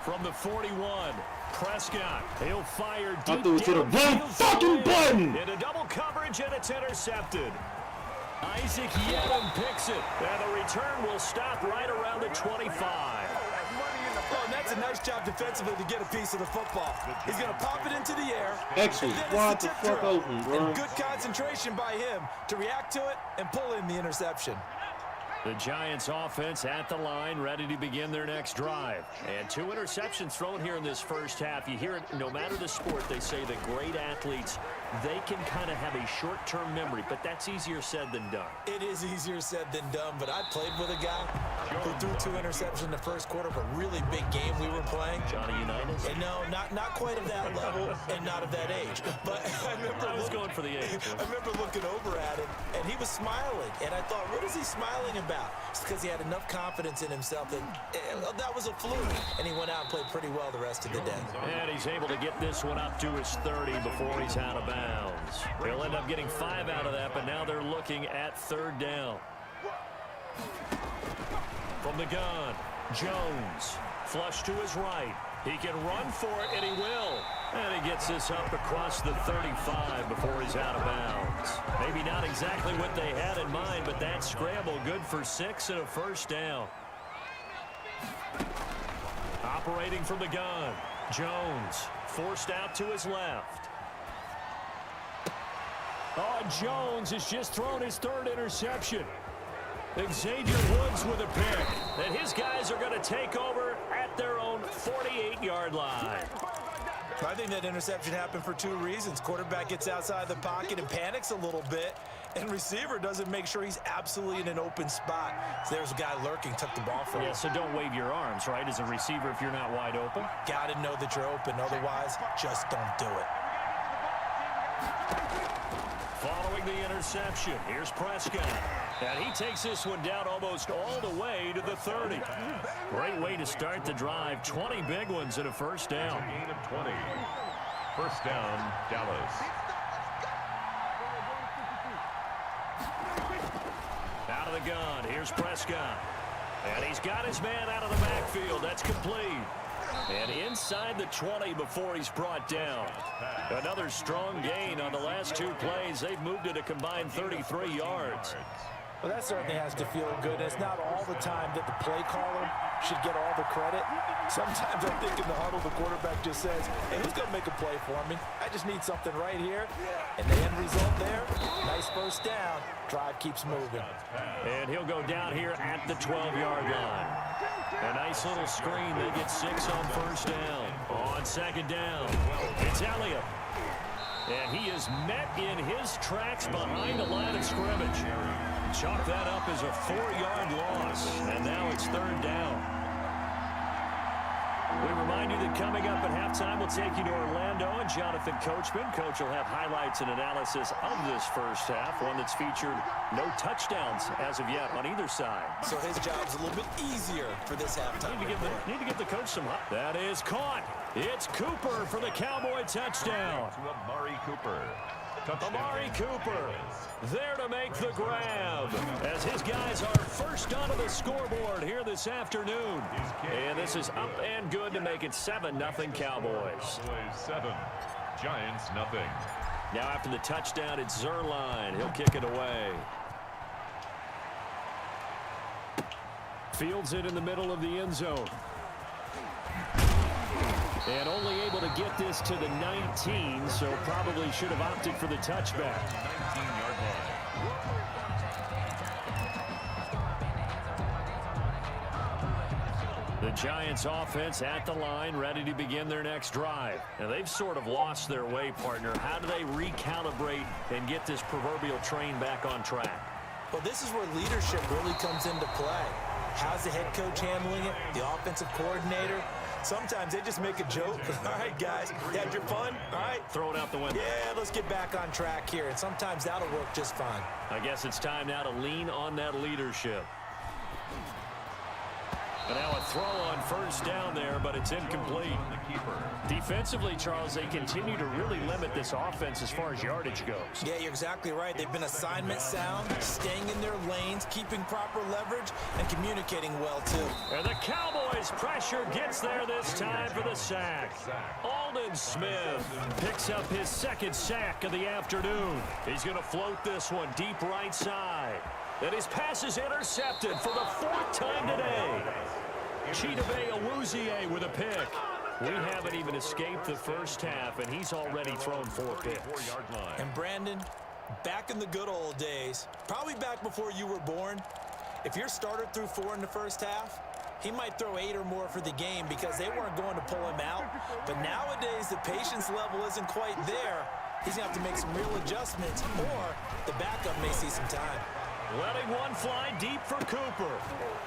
From the 41, Prescott, he'll fire deep I threw it to the wrong fucking button. Into double coverage, and it's intercepted. Isaac Yedem picks it, and the return will stop right around the 25. Oh, and that's a nice job defensively to get a piece of the football. He's going to pop it into the air. Actually, wide the fuck open, bro. And good concentration by him to react to it and pull in the interception. The Giants offense at the line, ready to begin their next drive. And 2 interceptions thrown here in this first half. You hear it, no matter the sport, they say that great athletes, they can kind of have a short-term memory, but that's easier said than done. It is easier said than done, but I played with a guy who threw 2 interceptions in the first quarter of a really big game we were playing. Johnny Unitas? And no, not quite of that level and not of that age. But I was going for the age. I remember looking over at him, and he was smiling. And I thought, what is he smiling about? It's because he had enough confidence in himself that that was a fluke. And he went out and played pretty well the rest of the day. And he's able to get this one up to his 30 before he's out of bounds. He'll end up getting 5 out of that, but now they're looking at 3rd down. From the gun, Jones, flush to his right. He can run for it, and he will. And he gets this up across the 35 before he's out of bounds. Maybe not exactly what they had in mind, but that scramble good for 6 and a first down. Operating from the gun, Jones forced out to his left. Oh, Jones has just thrown his 3rd interception. Xavier Woods with a pick. And his guys are going to take over at their own 48-yard line. I think that interception happened for 2 reasons. Quarterback gets outside the pocket and panics a little bit, and receiver doesn't make sure he's absolutely in an open spot. So there's a guy lurking, took the ball from him. Yeah, so don't wave your arms, right, as a receiver if you're not wide open. Got to know that you're open. Otherwise, just don't do it. Following the interception, here's Prescott. And he takes this one down almost all the way to the 30. Great way to start the drive. 20 big ones and a first down. Gain of 20. First down, Dallas. Out of the gun, here's Prescott. And he's got his man out of the backfield. That's complete. And inside the 20 before he's brought down. Another strong gain on the last 2 plays. They've moved it a combined 33 yards. Well, that certainly has to feel good. It's not all the time that the play caller should get all the credit. Sometimes I think in the huddle, the quarterback just says, hey, who's going to make a play for me? I just need something right here. And the end result there, nice first down. Drive keeps moving. And he'll go down here at the 12-yard line. A nice little screen. They get 6 on first down. On second down, it's Elliott. And he is met in his tracks behind the line of scrimmage. Chalk that up as a 4-yard loss. And now it's 3rd down. We remind you that coming up at halftime, we'll take you to Orlando and Jonathan Coachman. Coach will have highlights and analysis of this first half, one that's featured no touchdowns as of yet on either side. So his job's a little bit easier for this halftime. Need to give the coach some help. That is caught. It's Cooper for the Cowboy touchdown. To Amari Cooper. Amari Cooper there to make the grab as his guys are first onto the scoreboard here this afternoon. And this is up and good to make it 7-0 Cowboys. 7, Giants nothing. Now after the touchdown, it's Zerline. He'll kick it away. Fields it in the middle of the end zone. And only able to get this to the 19, so probably should have opted for the touchback. 19-yard line. The Giants offense at the line, ready to begin their next drive. And they've sort of lost their way, partner. How do they recalibrate and get this proverbial train back on track? Well, this is where leadership really comes into play. How's the head coach handling it? The offensive coordinator? Sometimes they just make a joke. All right, guys, you had your fun? All right. Throw it out the window. Yeah, let's get back on track here. And sometimes that'll work just fine. I guess it's time now to lean on that leadership. And now a throw on first down there, but it's incomplete. Defensively, Charles, they continue to really limit this offense as far as yardage goes. Yeah, you're exactly right. They've been assignment sound, staying in their lanes, keeping proper leverage, and communicating well, too. And the Cowboys' pressure gets there this time for the sack. Aldon Smith picks up his 2nd sack of the afternoon. He's going to float this one deep right side. And his pass is intercepted for the 4th time today. Chidobe Awuzie with a pick. We haven't even escaped the first half, and he's already thrown 4 picks. And Brandon, back in the good old days, probably back before you were born, if your starter threw 4 in the first half, he might throw 8 or more for the game because they weren't going to pull him out. But nowadays, the patience level isn't quite there. He's going to have to make some real adjustments, or the backup may see some time. Letting one fly deep for Cooper.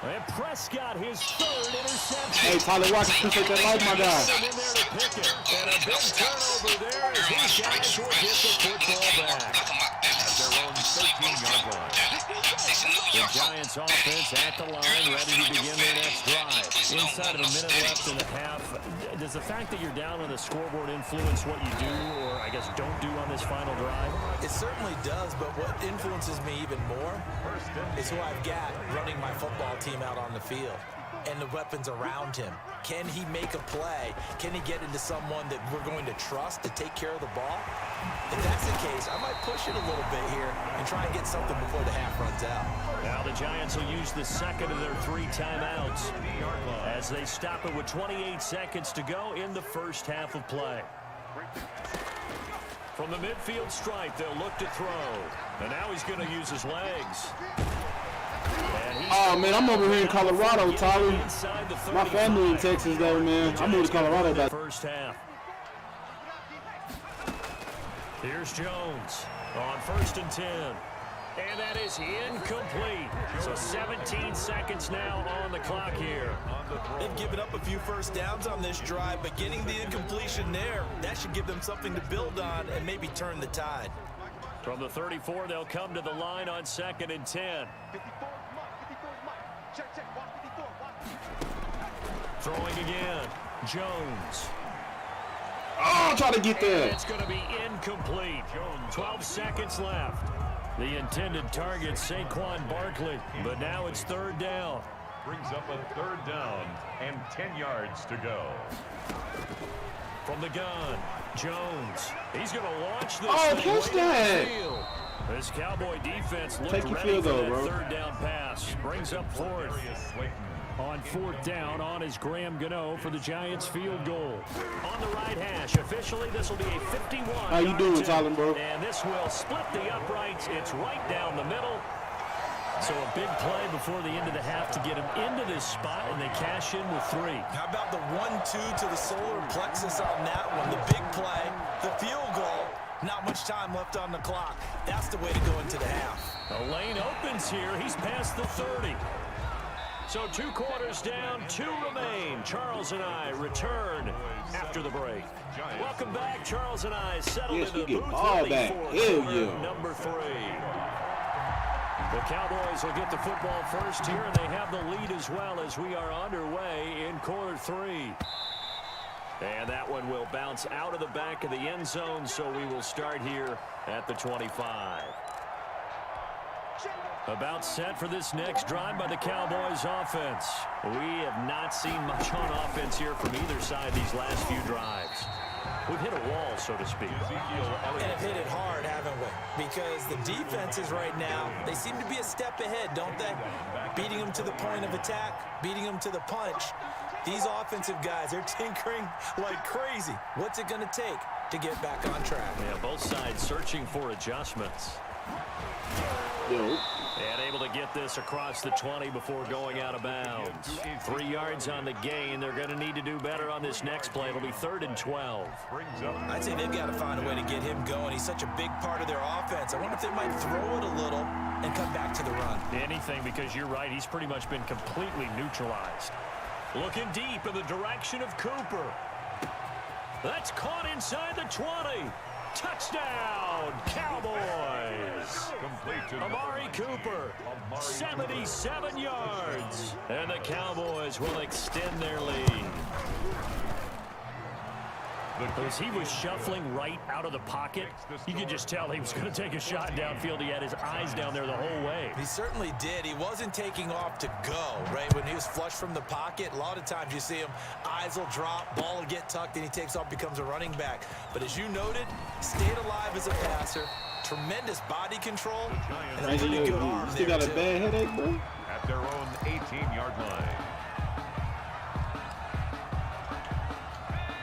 And Prescott, his 3rd interception. Hey, Tyler Washington, take that life, my guy. In there to pick it. And a big turnover there as his guys will get the football back. At their own 13-yard line. The Giants offense at the line, ready to begin their next drive. Inside of a minute left in the half, does the fact that you're down on the scoreboard influence what you do, or I guess don't do on this final drive? It certainly does, but what influences me even more is who I've got running my football team out on the field. and the weapons around him. Can he make a play? Can he get into someone that we're going to trust to take care of the ball? If that's the case, I might push it a little bit here and try and get something before the half runs out. Now the Giants will use the second of their 3 timeouts as they stop it with 28 seconds to go in the first half of play. From the midfield stripe, they'll look to throw. And now he's going to use his legs. Oh, man, I'm over here in Colorado, Tyler. My family in Texas, though, man. I moved to Colorado that first half. Here's Jones on 1st and 10. And that is incomplete. So 17 seconds now on the clock here. They've given up a few first downs on this drive, but getting the incompletion there, that should give them something to build on and maybe turn the tide. From the 34, they'll come to the line on 2nd and 10. Throwing again. Jones. Oh, try to get there. It's going to be incomplete. 12 seconds left. The intended target, Saquon Barkley, but now it's 3rd down. Brings up a 3rd down and 10 yards to go. From the gun, Jones. He's going to launch this. Oh, catch that. This Cowboy defense looked Take your ready field for goal, that bro. 3rd down pass. Brings up 4th. On 4th down, on is Graham Gano for the Giants field goal. On the right hash, officially this will be a 51. How you doing, Tyler, bro? And this will split the uprights. It's right down the middle. So a big play before the end of the half to get him into this spot, and they cash in with 3. How about the 1-2 to the solar plexus on that one? The big play, the field goal. Not much time left on the clock. That's the way to go into the half. The lane opens here. He's past the 30. So 2 quarters down, 2 remain. Charles and I return after the break. Welcome back. Charles and I settled into the booth ready for quarter number 3. The Cowboys will get the football first here, and they have the lead as well as we are underway in quarter 3. And that one will bounce out of the back of the end zone, so we will start here at the 25. About set for this next drive by the Cowboys offense. We have not seen much on offense here from either side these last few drives. We've hit a wall, so to speak. And have hit it hard, haven't we? Because the defenses right now, they seem to be a step ahead, don't they? Beating them to the point of attack, beating them to the punch. These offensive guys, they're tinkering like crazy. What's it going to take to get back on track? Yeah, both sides searching for adjustments. Yo. And able to get this across the 20 before going out of bounds. 3 yards on the gain. They're going to need to do better on this next play. It'll be 3rd and 12. I'd say they've got to find a way to get him going. He's such a big part of their offense. I wonder if they might throw it a little and come back to the run. Anything, because you're right. He's pretty much been completely neutralized. Looking deep in the direction of Cooper. That's caught inside the 20. Touchdown, Cowboys! Amari Cooper, 77 yards. And the Cowboys will extend their lead. As he was shuffling right out of the pocket, you could just tell he was going to take a shot downfield. He had his eyes down there the whole way. He certainly did. He wasn't taking off to go, right? When he was flush from the pocket, a lot of times you see him, eyes will drop, ball will get tucked, and he takes off, becomes a running back. But as you noted, stayed alive as a passer, tremendous body control, and a pretty good arm there, still got a bad headache, bro? At their own 18-yard line.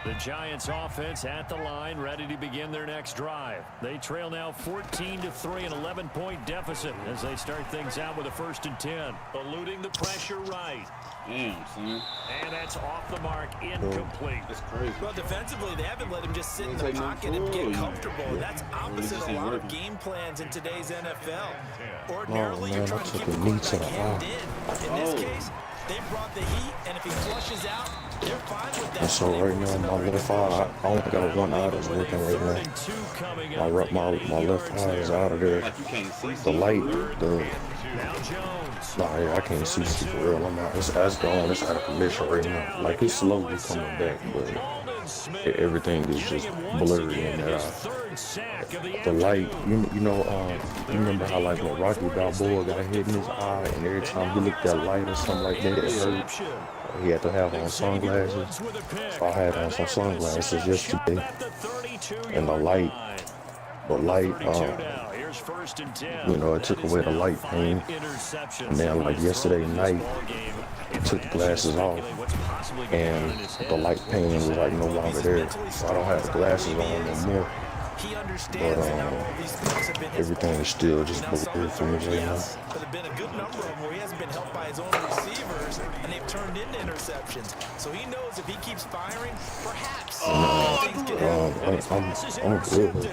The Giants offense at the line, ready to begin their next drive. They trail now 14-3, an 11-point deficit as they start things out with a 1st and 10. Eluding the pressure right. Damn, son. And that's off the mark, incomplete. That's crazy. Well, defensively, they haven't let him just sit in the pocket and get comfortable. That's opposite a lot of game plans in today's NFL. Ordinarily, you're trying to keep the quarterback hemmed in. In this case, they brought the heat, and if he flushes out, they're fine with that. And so right now, my left eye, I only got one eye that's working right now. My left eye is out of there. Like you can't see. The light, I can't see super real. It's gone. It's out of commission right now. Like it's slowly coming back, but everything is just blurry in that eye. third sack of the The light, you know, you remember how like when Rocky Balboa got hit in his eye, and every time he looked at light or something like that, it hurt. He had to have on sunglasses. So I had on some sunglasses yesterday, and the light, you know, it took away the light pain. And then like yesterday night, I took the glasses off, and the light pain was like no longer there. So I don't have the glasses on no more. But everything is still just blurry for me right now. But there've been a good number of them where he hasn't been helped by his own receivers, and they've turned into interceptions. So he knows if he keeps firing, perhaps things can happen. I'm good.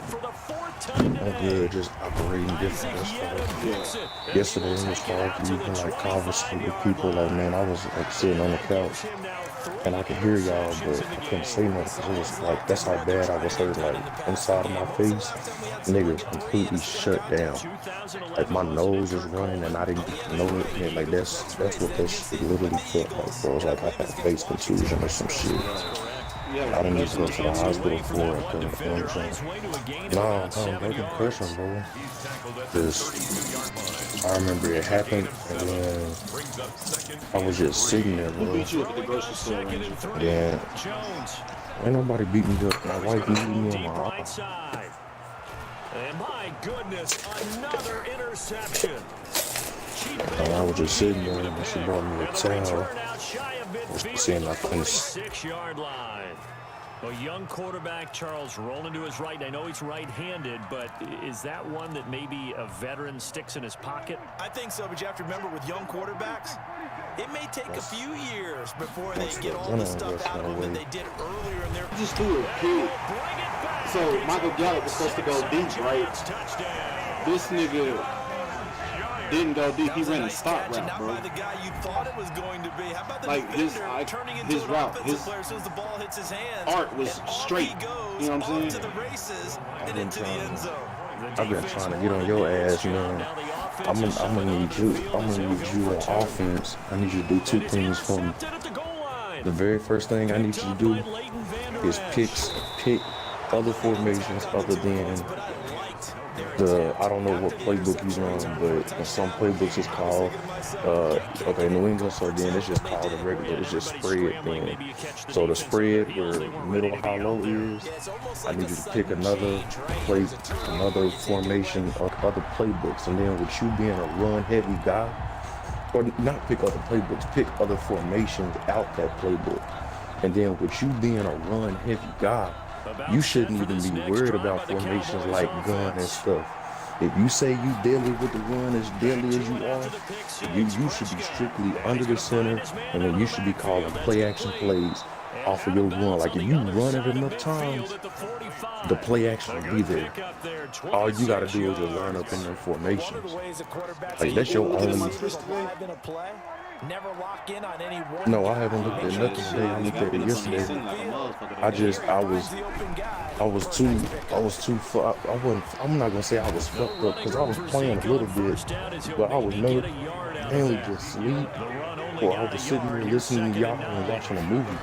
I'm good, just operating different as far as yesterday as far as even like conversing with people. Like, man, I was like sitting on the couch and I could hear y'all, but I couldn't say nothing because it was like, that's how bad I was hurt. Like inside of my face, nigga, completely shut down. Like my nose was running and I didn't know it. And like that's what this literally felt like, bro. It was like I had a face contusion or some shit. I didn't need to go to the hospital for it. No, no concussion, bro. Because I remember it happened, and then I was just sitting there, bro. Then ain't nobody beat me up. My wife beat me on my arm. And my goodness, another interception. And I was just sitting there, and she brought me a towel. Saying I couldn't. 6-yard line. A young quarterback, Charles, rolling to his right. I know he's right-handed, but is that one that maybe a veteran sticks in his pocket? I think so, but you have to remember with young quarterbacks, it may take a few years before they get all the stuff out of them that they did earlier in their... Just do it, kid. So Michael Gallup was supposed to go deep, right? This nigga didn't go deep. He ran a stop route, bro. Like his route, his arc was straight. You know what I'm saying? I've been trying to get on your ass, man. I'm gonna need you on offense. I need you to do two things for me. The very first thing I need you to do is pick other formations other than I don't know what playbook he's on, but in some playbooks it's called, New England, so then it's just called a regular, it's just spread then. So the spread where middle, high, low is, I need you to pick another formation or other playbooks, and then with you being a run-heavy guy, or not pick other playbooks, pick other formations out that playbook. And then with you being a run-heavy guy, you shouldn't even be worried about formations like gun and stuff. If you say you deadly with the run as deadly as you are, you should be strictly under the center, and then you should be calling play-action plays off of your run. Like if you run it enough times, the play action will be there. All you gotta do is just line up in their formations. Like that's your only. No, I haven't looked at nothing today. I looked at it yesterday. I'm not gonna say I was fucked up because I was playing a little bit, but I was mainly just sleep, or I was sitting here listening to y'all and watching a movie.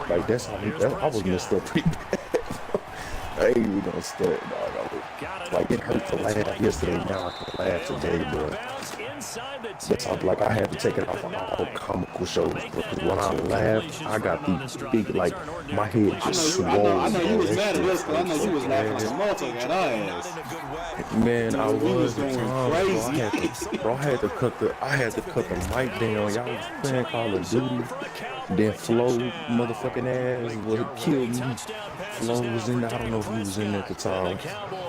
Like that's how I was messed up pretty bad. I ain't even gonna start, dog. Like it hurt to laugh yesterday. Now I can laugh today, bro. That's like I had to take it off of all comical shows because when I laughed, I got these big, like my head just swole. I know you was mad at us because I know you was laughing like a motherfucker at our ass. Man, I was going crazy. Bro, I had to cut the mic down. Y'all was playing Call of Duty. Then Flo, motherfucking ass, would kill me. Flo was in there. I don't know if he was in there at the time.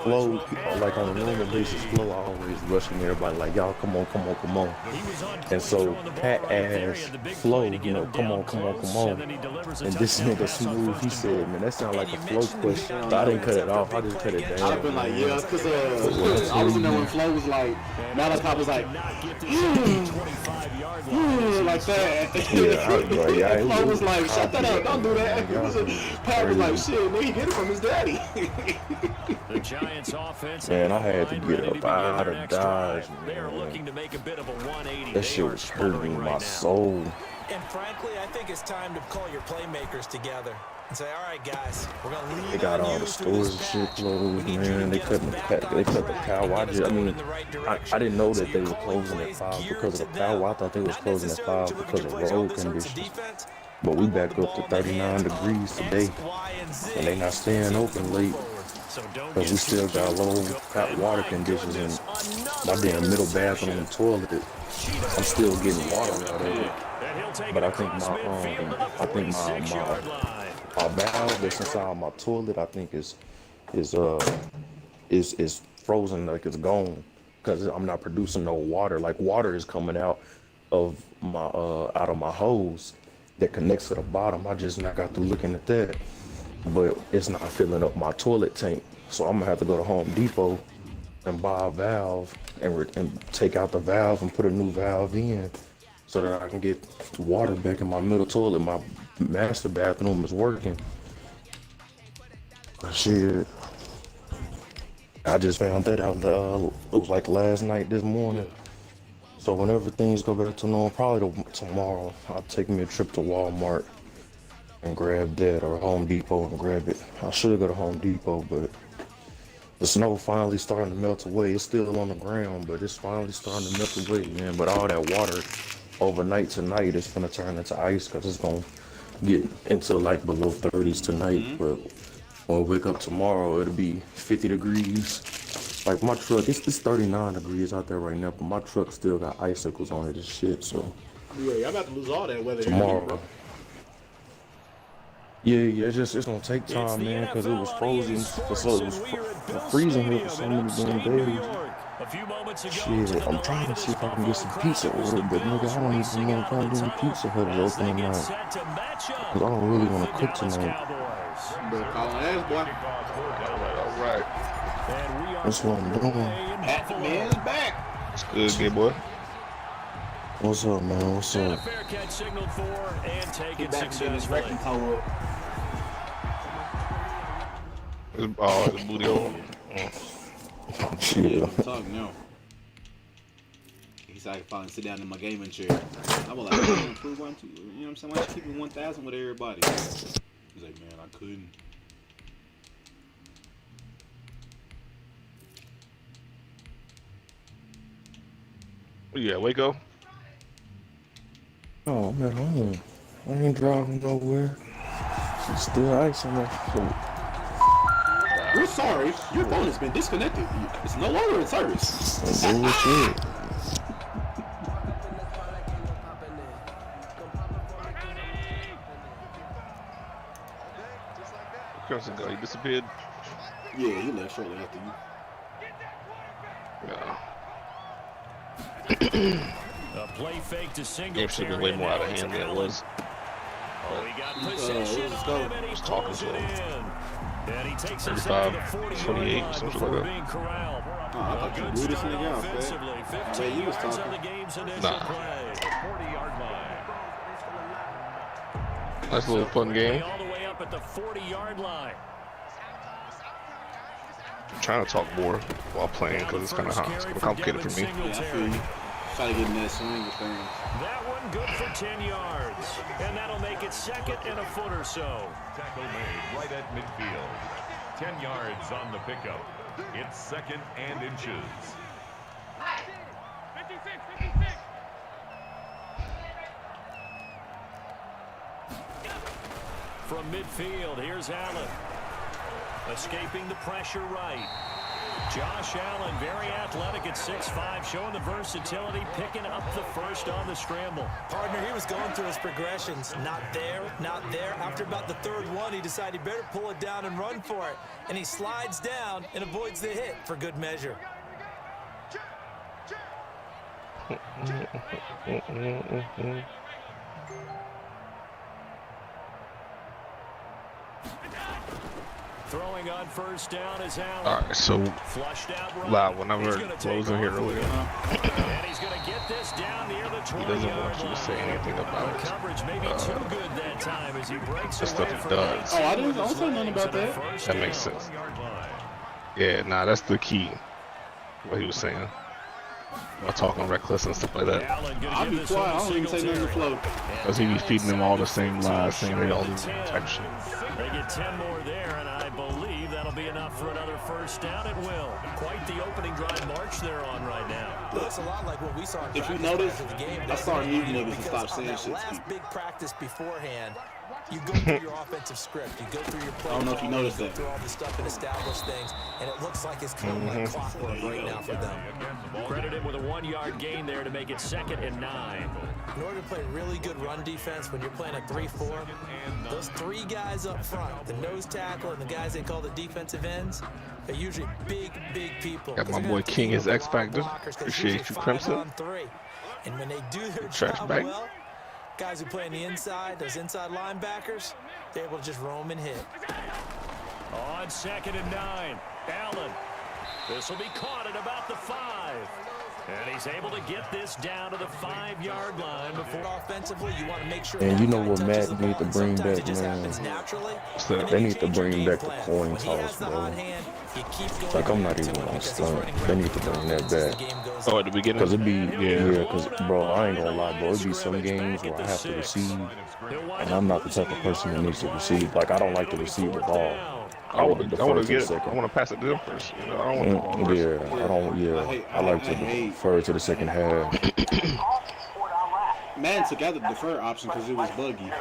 Flo, like on a normal basis, Flo always rushing everybody like, y'all, come on. And so Pat asked Flo, you know, come on. And this nigga Smooth, he said, man, that sound like a Flo question. But I didn't cut it off. I just cut it down. I've been like, yeah, because I was in there when Flo was like, Malachi was like, like that. Yeah, Flo was like, shut that up, don't do that. Pat was like, shit, man, he get it from his daddy. The Giants offense. Man, I had to get up out of Dodge, man. That shit was hurting my soul. And frankly, I think it's time to call your playmakers together. and say, all right, guys, we're going to lean They got all the stores and shit closed, man. They cut the power. I didn't know that they were closing at 5 because of the power. I thought they was closing at 5 because of road conditions. But we back up to 39 degrees today, and they not staying open late because we still got low hot water conditions in my damn middle bathroom and toilet. I'm still getting water out of it, but I think my valve that's inside my toilet, I think is frozen, like it's gone, because I'm not producing no water. Like water is coming out of my hose that connects to the bottom. I just not got to looking at that, but it's not filling up my toilet tank. So I'm gonna have to go to Home Depot and buy a valve and take out the valve and put a new valve in so that I can get water back in my middle toilet. My master bathroom is working. Shit, I just found that out. It was like last night, this morning. So whenever things go back to normal, probably tomorrow, I'll take me a trip to Walmart and grab that, or Home Depot and grab it. I should go to Home Depot, but the snow finally starting to melt away. It's still on the ground, but it's finally starting to melt away, man. But all that water overnight tonight is gonna turn into ice because it's gonna get into like below 30s tonight. But when we wake up tomorrow, it'll be 50 degrees. Like my truck, it's 39 degrees out there right now, but my truck still got icicles on it and shit. So yeah, I'm about to lose all that weather tomorrow. Yeah, it's gonna take time, man, because it was frozen. It was freezing here for so many damn days. Shit, I'm trying to see if I can get some pizza ordered, but nigga, I don't even know if I'm doing Pizza Hut is open tonight. Cause I don't really want to cook tonight. But calling ass, boy. All right. That's what I'm doing. Man is back. It's good, good boy. What's up, man? What's up? Fair catch signaled for and taken Back in his successfully. wrecking power. It's booty hole. Shit. I'm talking now. He said I can finally sit down in my gaming chair. I was like, I can't improve one, two. You know what I'm saying? Why don't you keep it 1,000 with everybody? He's like, man, I couldn't. Yeah, Waco. Oh, I'm at home. I ain't driving nowhere. It's still ice on my foot. We're sorry. Your phone has been disconnected. It's no longer in service. Bullshit. Crimson guy, he disappeared. Yeah, he left shortly after you. Yeah. A play fake to single. Game should have been way more out of hand than it was. Oh, he got possession let's of go. him and he Just talking pulls to it him. in. And he takes us 35, into the 40-yard 28, line something before like that. being corralled. I thought you blew this nigga out, man. Offensively, 15 Hey, you was yards on talking. the game's initial Nah. play. 40-yard line. Nice little fun game. All the way up at the 40-yard line. I'm trying to talk more while playing because it's kind of complicated for me. Yeah, I feel you. Try to get in that swing of things. That one good for 10 yards. And that'll make it second and a foot or so. Tackle made right at midfield. 10 yards on the pickup. It's second and inches. From midfield, here's Allen. Escaping the pressure right. Josh Allen, very athletic at 6'5", showing the versatility, picking up the first on the scramble. Partner, he was going through his progressions. Not there, not there. After about the third one, he decided he better pull it down and run for it. And he slides down and avoids the hit for good measure. Throwing on first down is Allen. All right, so loud when I heard Lowe's in here earlier. And he's going to get this down near the 20-yard line. He doesn't want you to say anything about coverage maybe too good that time as he breaks the stuff he does. Oh, I don't say nothing about that. That makes sense. Yeah, nah, that's the key. What he was saying. talking reckless and stuff like that. I'll be quiet. I don't even say nothing to Flo. Because he be feeding them all the same lies, saying they all do type shit. They get 10 more there, and I believe that'll be enough for another first down. It will. Quite the opening drive march they're on right now. Looks a lot like what we saw in If you practice notice, after the game. I started muting niggas and Because stopped saying on that shit to last people. big practice beforehand, you go through your offensive script. You go through your play. I don't know if you noticed go that. through all the stuff and establish things, and it looks like it's coming like clockwork right now for them. Credit him with a 1-yard gain there to make it 2nd and 9. In order to play really good run defense when you're playing a 3-4, those 3 guys up front, the nose tackle and the guys they call the defensive ends, they're usually big people. Got my boy King as X Factor. Appreciate you, Crimson. And when they do their Trash job bag. well, guys who play on the inside, those inside linebackers, they're able to just roam and hit. On 2nd and 9, Allen. This will be caught at about the 5. And he's able to get this down to the 5-yard line before offensively. You want to make sure. And you know what Madden need to bring back, man? So They need to bring back the coin toss, bro. Like, I'm not even gonna stunt. They need to bring that back. Oh, at the beginning? Because it be, yeah, because, bro, I ain't gonna lie, bro. It be some games where I have to receive, and I'm not the type of person that needs to receive. Like, I don't like to receive the ball. I want to defer to the second. I want to pass it to them first. You know, I don't want I like to defer to the second half. Madden took out the defer option because it was buggy.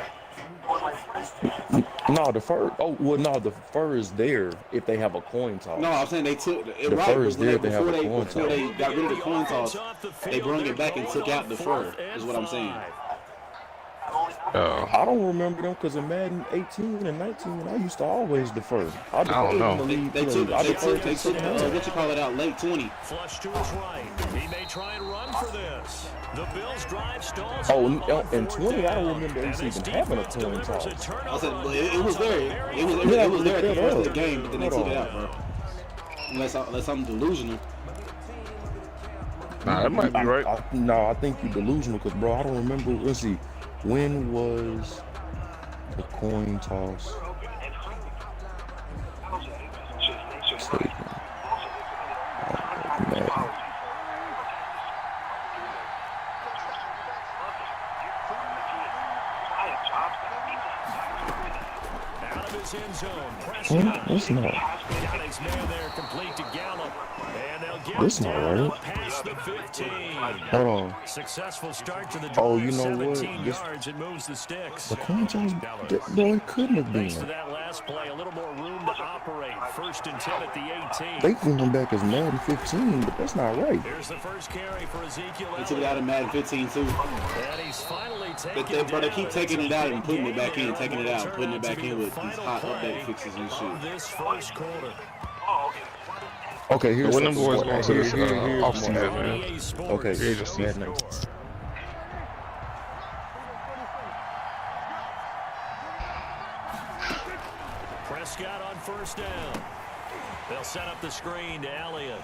No, the defer is there if they have a coin toss. No, I'm saying they took it. The Right, defer is there if they have a before coin toss. they got rid of the coin toss, they brought it back and took out defer. Is what I'm saying. I don't remember them because in Madden 18 and 19, I used to always defer. I don't know. They took what you call it out late 20. Flush to his right. He may try and run for this. The Bills drive stalls. In 20, I don't remember us even having a coin toss. I said it was there. It was there at the first of the game, but then they took it out, bro. Unless I'm delusional. Nah, that might be right. I think you're delusional because, bro, I don't remember. Let's see. When was the coin toss? Out of his end zone. Prescott. It's not. Got his man there complete to Gallup. And they'll get It's not right. past the 15. Hold on. Successful start to the drive. Oh, you know what? 17 yards. It moves the sticks. The coin toss, bro, it couldn't have been. Thanks to that last play, a little more room to operate. 1st and 10 at the 18. They threw him back as Madden 15, but that's not right. Here's the first carry for Ezekiel. They took it out of Madden 15 too. And he's finally taken But they keep taking it out and putting it back in, taking it out and putting it back in with these hot update fixes and shit. This first quarter. Okay, here's when them boys going to this off-season, man. Okay, Madden. Prescott on 1st down. They'll set up the screen to Elliott.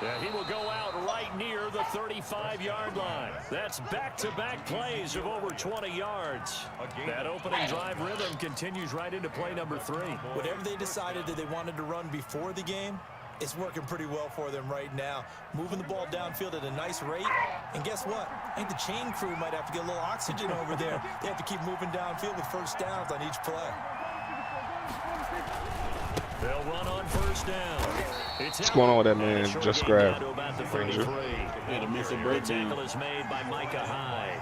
And he will go out right near the 35-yard line. That's back-to-back plays of over 20 yards. That opening drive rhythm continues right into play number 3. Whatever they decided that they wanted to run before the game, it's working pretty well for them right now. Moving the ball downfield at a nice rate. And guess what? I think the chain crew might have to get a little oxygen over there. They have to keep moving downfield with first downs on each play. They'll run on 1st down. What's going on with that man? Just grab. Yeah, the missile breakdown. Tackle is made by Micah Hyde.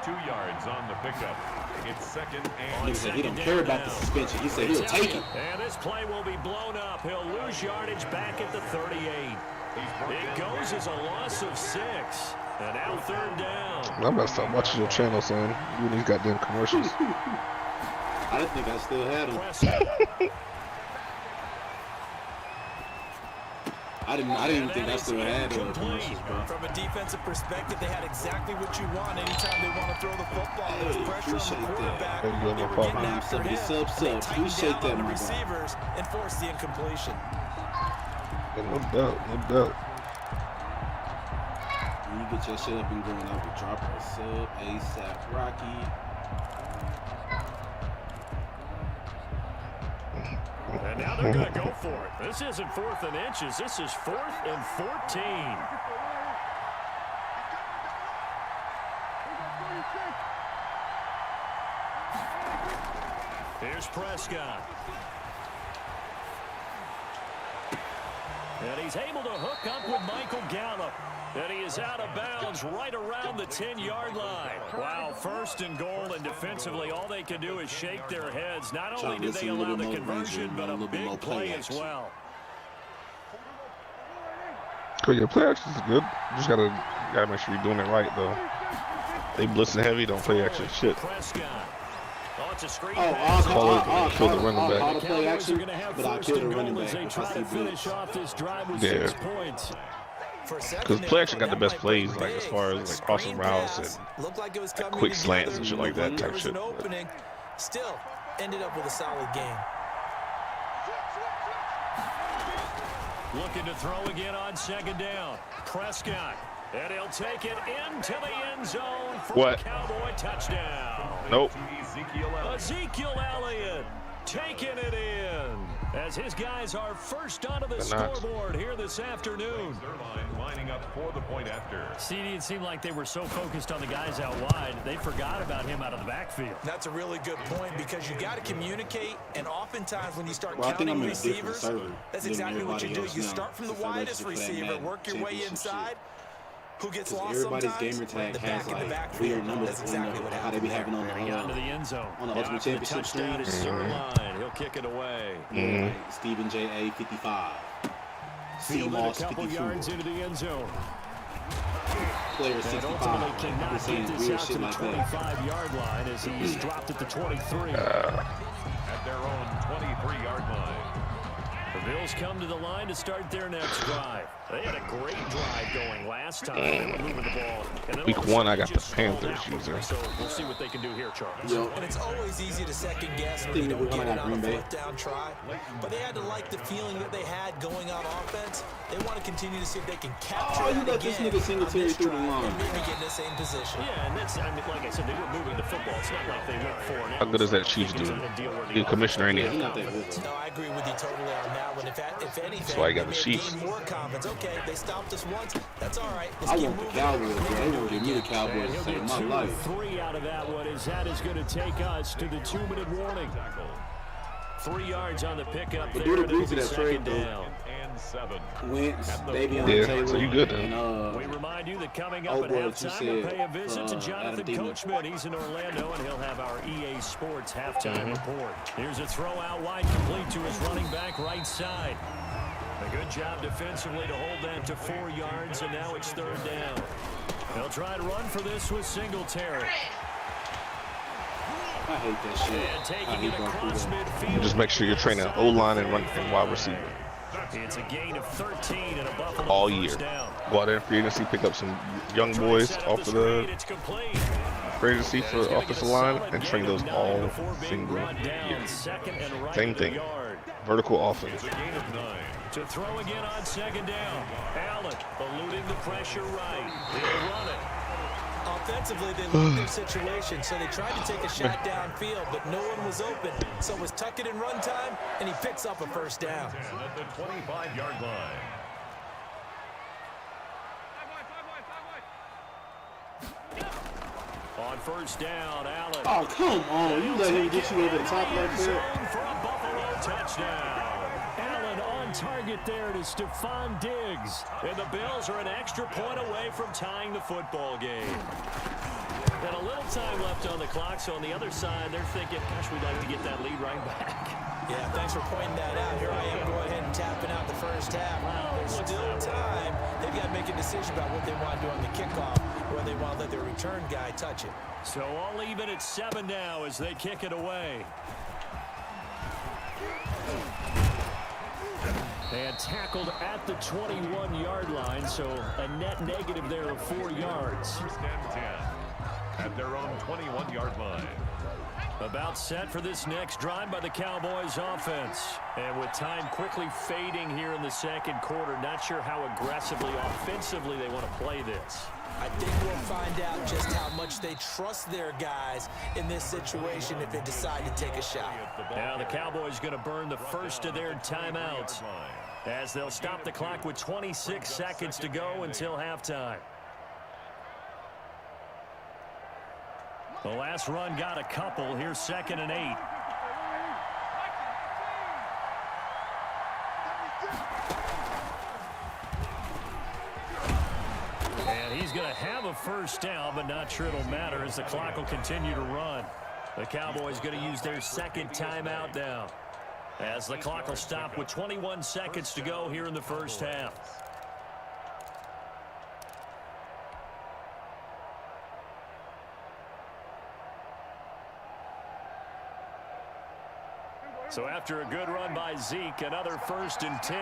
2 yards on the pickup. It's 2nd and He said he don't care about the suspension. He said he'll take it. And this play will be blown up. He'll lose yardage back at the 38. It goes as a loss of 6. And now 3rd down. I'm gonna stop watching your channel, son. You these goddamn commercials. I didn't think I still had him. I didn't think I still had commercials, bro. From a defensive perspective, they had exactly what you want anytime they want to throw the football. There's pressure on the quarterback. They were getting after him. They tightened down on the receivers and forced the incompletion. No doubt. When you get your shit up and going, I would drop a sub ASAP Rocky. And And now they're going to go for it. This isn't 4th and inches. This is 4th and 14. Here's Prescott. And he's able to hook up with Michael Gallup. And he is out of bounds right around the 10-yard line. Wow, 1st and goal, and defensively all they can do is shake their heads. Not only did they allow the conversion, but a big play as well. Oh, yeah, play action is good. You just gotta make sure you're doing it right, though. They blitzing heavy, don't play action shit. Prescott. Oh, it's a screen Kill the running back. I'll play action, but I'll kill the running back if I see blitz. Yeah. Because play action got the best plays, like as far as like crossing routes and like, quick slants and shit like that type shit. Still ended up with a solid game. Looking to throw again on 2nd down. Prescott. And he'll take it into the end zone for a Cowboy touchdown. Nope. Ezekiel Elliott taking it in as his guys are first onto the scoreboard here this afternoon. Lining up for the point after. CD, it seemed like they were so focused on the guys out wide, they forgot about him out of the backfield. That's a really good point because you got to communicate, and oftentimes when you start counting receivers, that's exactly what you do. You start from the widest receiver, work your way inside. Who gets lost everybody's sometimes? gamer tag has like weird numbers. That's exactly what how they be having on the end zone. On the Ultimate Championship touchdown is Sirline. He'll kick it away. Like Stephen J.A. 55. Fielded a couple yards into the end zone. Player 65. Ultimately cannot get this out to the 25-yard line as he's dropped at the 23. At their own 23-yard line. The Bills come to the line to start their next drive. They had a great drive going last time. They were moving the ball. And Week 1, I got the Panthers using. So we'll see what they can do here, Charles. And it's always easy to second guess when you don't get it on a 4th down try. But they had to like the feeling that they had going on offense. They want to continue to see if they can capture it again this nigga Singletary through the line. and maybe get in the same position. Yeah, and that's, I mean, like I said, they were moving the football. It's not like they went for it. How good is that Chiefs dude? The commissioner ain't here. No, I agree with you totally on that one. If anything, that's why I got the Chiefs. More confidence. Okay, they stopped us once. That's all right. I want the Cowboys. They won't give me the Cowboys to save my life. 3 out of that one as that is going to take us to the 2-minute warning. 3 yards on the pickup there. Do agree to that trade down. Wentz, Davion Taylor. So you good then? We remind you that coming up at halftime, we'll pay a visit to Jonathan Coachman. He's in Orlando, and he'll have our EA Sports halftime report. Here's a throw out wide, complete to his running back right side. A good job defensively to hold that to 4 yards, and now it's 3rd down. They'll try to run for this with Singletary. I hate that shit. And taking it across midfield. Just make sure you're training O-line and running and wide receiver. It's a gain of 13 and a Buffalo all year. Go out there in free agency, pick up some young boys off of the free agency for offensive line and train those all single year. Same thing. Vertical offense. To throw again on 2nd down. Allen eluding the pressure right. They'll run it. Offensively, they looked their situation, so they tried to take a shot downfield, but no one was open. So it was tuck it in run time, and he picks up a 1st down. At the 25-yard line. On 1st down, Allen. Oh, come on. You let him get you over the top like that. For a Buffalo touchdown. Allen on target there to Stephon Diggs. And the Bills are an extra point away from tying the football game. And a little time left on the clock, so on the other side, they're thinking, gosh, we'd like to get that lead right back. Yeah, thanks for pointing that out. Here I am going ahead and tapping out the 1st half. There's still time. They've got to make a decision about what they want to do on the kickoff, or they want to let their return guy touch it. So all even at 7 now as they kick it away. And tackled at the 21-yard line, so a net negative there of 4 yards. 1st and 10 at their own 21-yard line. About set for this next drive by the Cowboys offense. And with time quickly fading here in the second quarter, not sure how aggressively, offensively they want to play this. I think we'll find out just how much they trust their guys in this situation if they decide to take a shot. Now the Cowboys going to burn the first of their timeouts as they'll stop the clock with 26 seconds to go until halftime. The last run got a couple. Here's 2nd and 8. And he's going to have a first down, but not sure it'll matter as the clock will continue to run. The Cowboys going to use their second timeout now as the clock will stop with 21 seconds to go here in the first half. So after a good run by Zeke, another 1st and 10.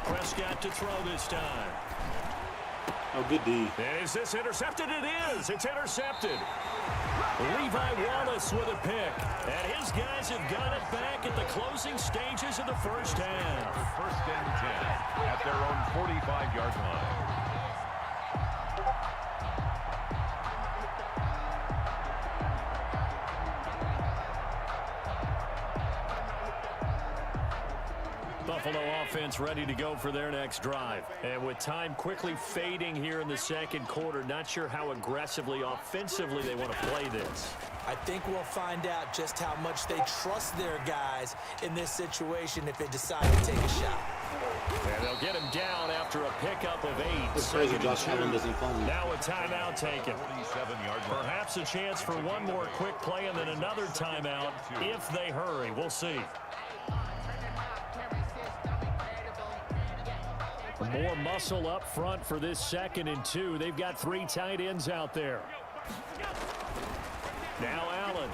Prescott to throw this time. Oh, good D. Is this intercepted? It is. It's intercepted. Levi Wallace with a pick. And his guys have got it back at the closing stages of the first half. 1st and 10 at their own 45-yard line. Buffalo offense ready to go for their next drive. And with time quickly fading here in the second quarter, not sure how aggressively, offensively they want to play this. I think we'll find out just how much they trust their guys in this situation if they decide to take a shot. And they'll get him down after a pickup of 8. It's crazy Josh Allen doesn't fumble. Now a timeout taken. Perhaps a chance for one more quick play and then another timeout if they hurry. We'll see. More muscle up front for this 2nd and 2. They've got 3 tight ends out there. Now Allen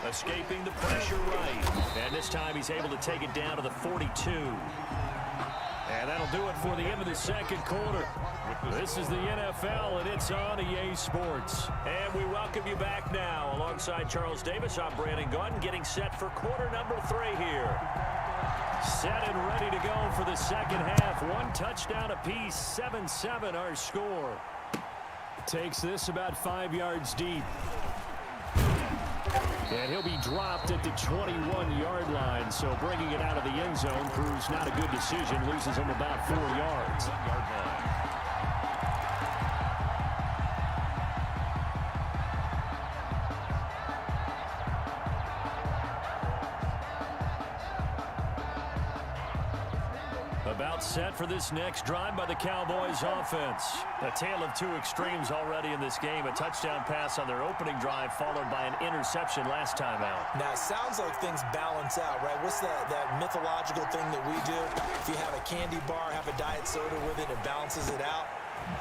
escaping the pressure right. And this time he's able to take it down to the 42. And that'll do it for the end of the second quarter. This is the NFL, and it's on EA Sports. And we welcome you back now. Alongside Charles Davis, I'm Brandon Gawd, getting set for quarter number 3 here. Set and ready to go for the second half. 1 touchdown apiece, 7-7 our score. Takes this about 5 yards deep. And he'll be dropped at the 21-yard line. So bringing it out of the end zone proves not a good decision. Loses him about 4 yards. About set for this next drive by the Cowboys offense. A tale of 2 extremes already in this game. A touchdown pass on their opening drive followed by an interception last time out. Now, it sounds like things balance out, right? What's that mythological thing that we do? If you have a candy bar, have a diet soda with it, it balances it out.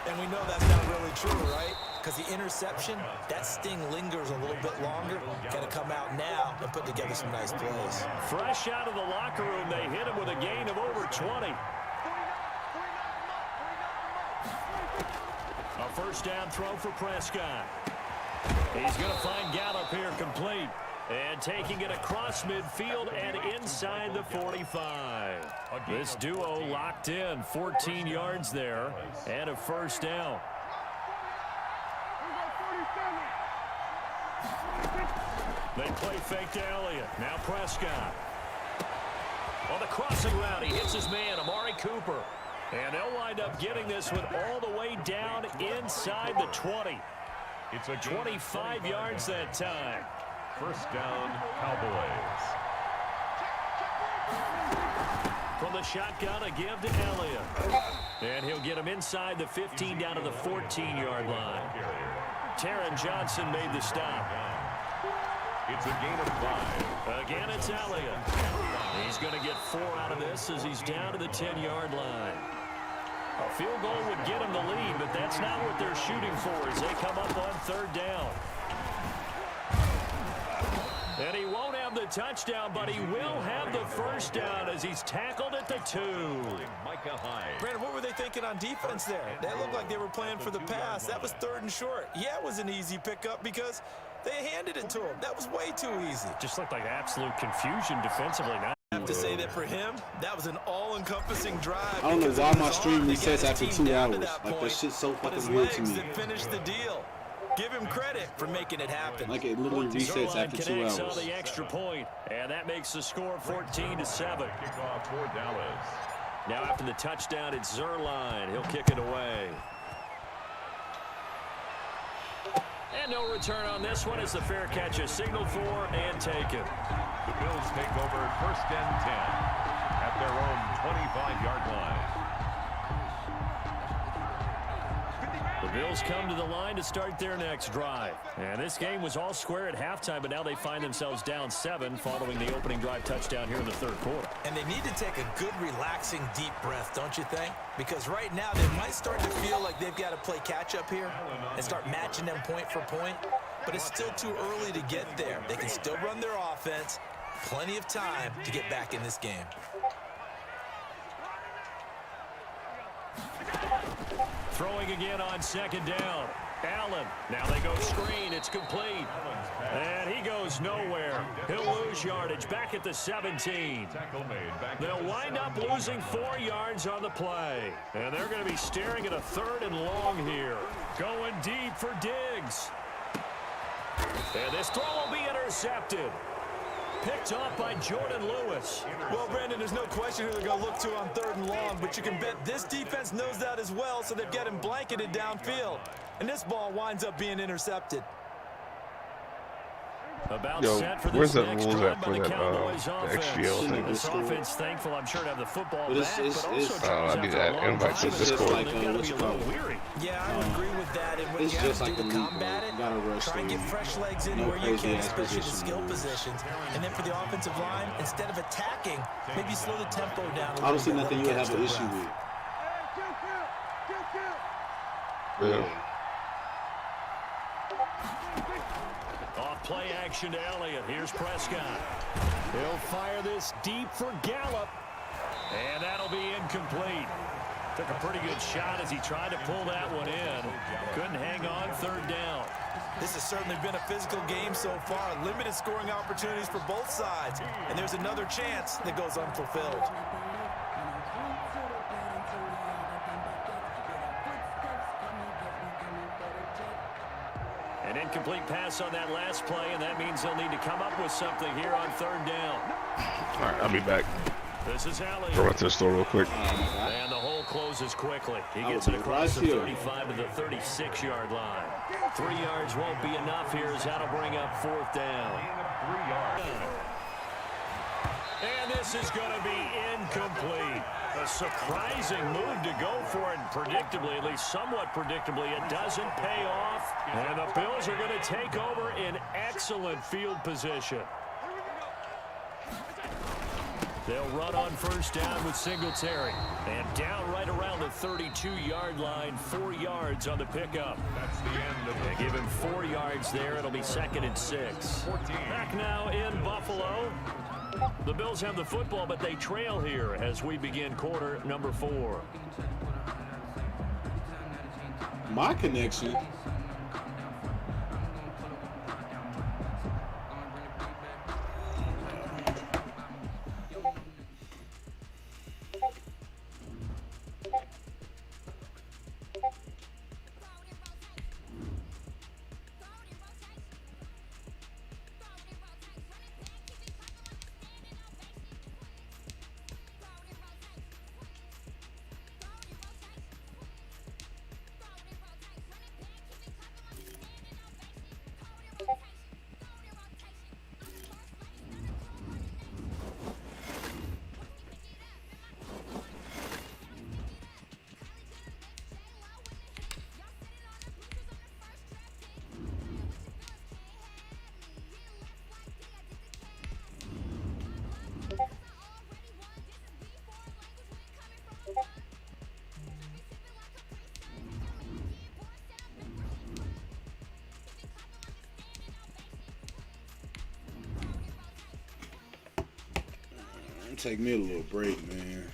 And we know that's not really true, right? Because the interception, that sting lingers a little bit longer. Got to come out now and put together some nice plays. Fresh out of the locker room, they hit him with a gain of over 20. A first down throw for Prescott. He's going to find Gallup here complete. And taking it across midfield and inside the 45. This duo locked in, 14 yards there, and a first down. They play fake to Elliott. Now Prescott. On the crossing route, he hits his man, Amari Cooper. And they'll wind up getting this one all the way down inside the 20. It's a 25 yards that time. First down, Cowboys. From the shotgun, a give to Elliott. And he'll get him inside the 15 down to the 14-yard line. Taron Johnson made the stop. It's a gain of 5. Again, it's Elliott. He's going to get 4 out of this as he's down to the 10-yard line. A field goal would get him the lead, but that's not what they're shooting for as they come up on 3rd down. And he won't have the touchdown, but he will have the first down as he's tackled at the of 2. Brandon, what were they thinking on defense there? They looked like they were playing for the pass. That was 3rd and short. Yeah, it was an easy pickup because they handed it to him. That was way too easy. Just looked like absolute confusion defensively. I have to say that for him, that was an all-encompassing drive. I don't know why my stream resets after 2 hours. Like, that shit's so fucking weird to me. That finished the deal. Give him credit for making it happen. Like, it literally resets after 2 hours. On the extra point, and that makes the score 14-7. Kickoff for Dallas. Now after the touchdown, it's Zerline. He'll kick it away. And no return on this one as the fair catch is signaled for and taken. The Bills take over 1st and 10 at their own 25-yard line. The Bills come to the line to start their next drive. And this game was all square at halftime, but now they find themselves down 7 following the opening drive touchdown here in the 3rd quarter. And they need to take a good, relaxing, deep breath, don't you think? Because right now they might start to feel like they've got to play catch-up here and start matching them point for point. But it's still too early to get there. They can still run their offense. Plenty of time to get back in this game. Throwing again on 2nd down. Allen. Now they go screen. It's complete. And he goes nowhere. He'll lose yardage back at the 17. They'll wind up losing 4 yards on the play. And they're going to be staring at a 3rd and long here. Going deep for Diggs. And this throw will be intercepted. Picked off by Jordan Lewis. Well, Brandon, there's no question who they're going to look to on 3rd and long, but you can bet this defense knows that as well, so they've got him blanketed downfield. And this ball winds up being intercepted. About set for where's this that next rules drive at by for the that Cowboys XGL thing? This offense thankful, I'm sure, to have the football But back, it's- but also it's- tries I need after that a long invite to time. It's just Discord. like, They've got to what be you a call little it? weary. Yeah, I would agree with that. And what It's you have just to like do the to league, combat man. it, You gotta rush try and get through. fresh legs in No where you can, crazy-ass especially the position skill moves. positions. And then for the offensive line, instead of attacking, maybe slow the tempo down a little I don't see bit, nothing let you them would have catch an their issue breath. with. Yeah. Off play action to Elliott. Here's Prescott. He'll fire this deep for Gallup. And that'll be incomplete. Took a pretty good shot as he tried to pull that one in. Couldn't hang on 3rd down. This has certainly been a physical game so far. Limited scoring opportunities for both sides. And there's another chance that goes unfulfilled. An incomplete pass on that last play, and that means they'll need to come up with something here on 3rd down. All right, I'll be back. This is Elliott. Go right to the store real quick. And the hole closes quickly. He gets it across the 35 to the 36-yard line. 3 yards won't be enough here as that'll bring up 4th down. 3 yards. And this is going to be incomplete. A surprising move to go for it, and predictably, at least somewhat predictably, it doesn't pay off. And the Bills are going to take over in excellent field position. They'll run on 1st down with Singletary. And down right around the 32-yard line, 4 yards on the pickup. That's the end of They give him 4 yards there. It'll be 2nd and 6. Back now in Buffalo. The Bills have the football, but they trail here as we begin quarter number 4. My connection. Take me a little break, man.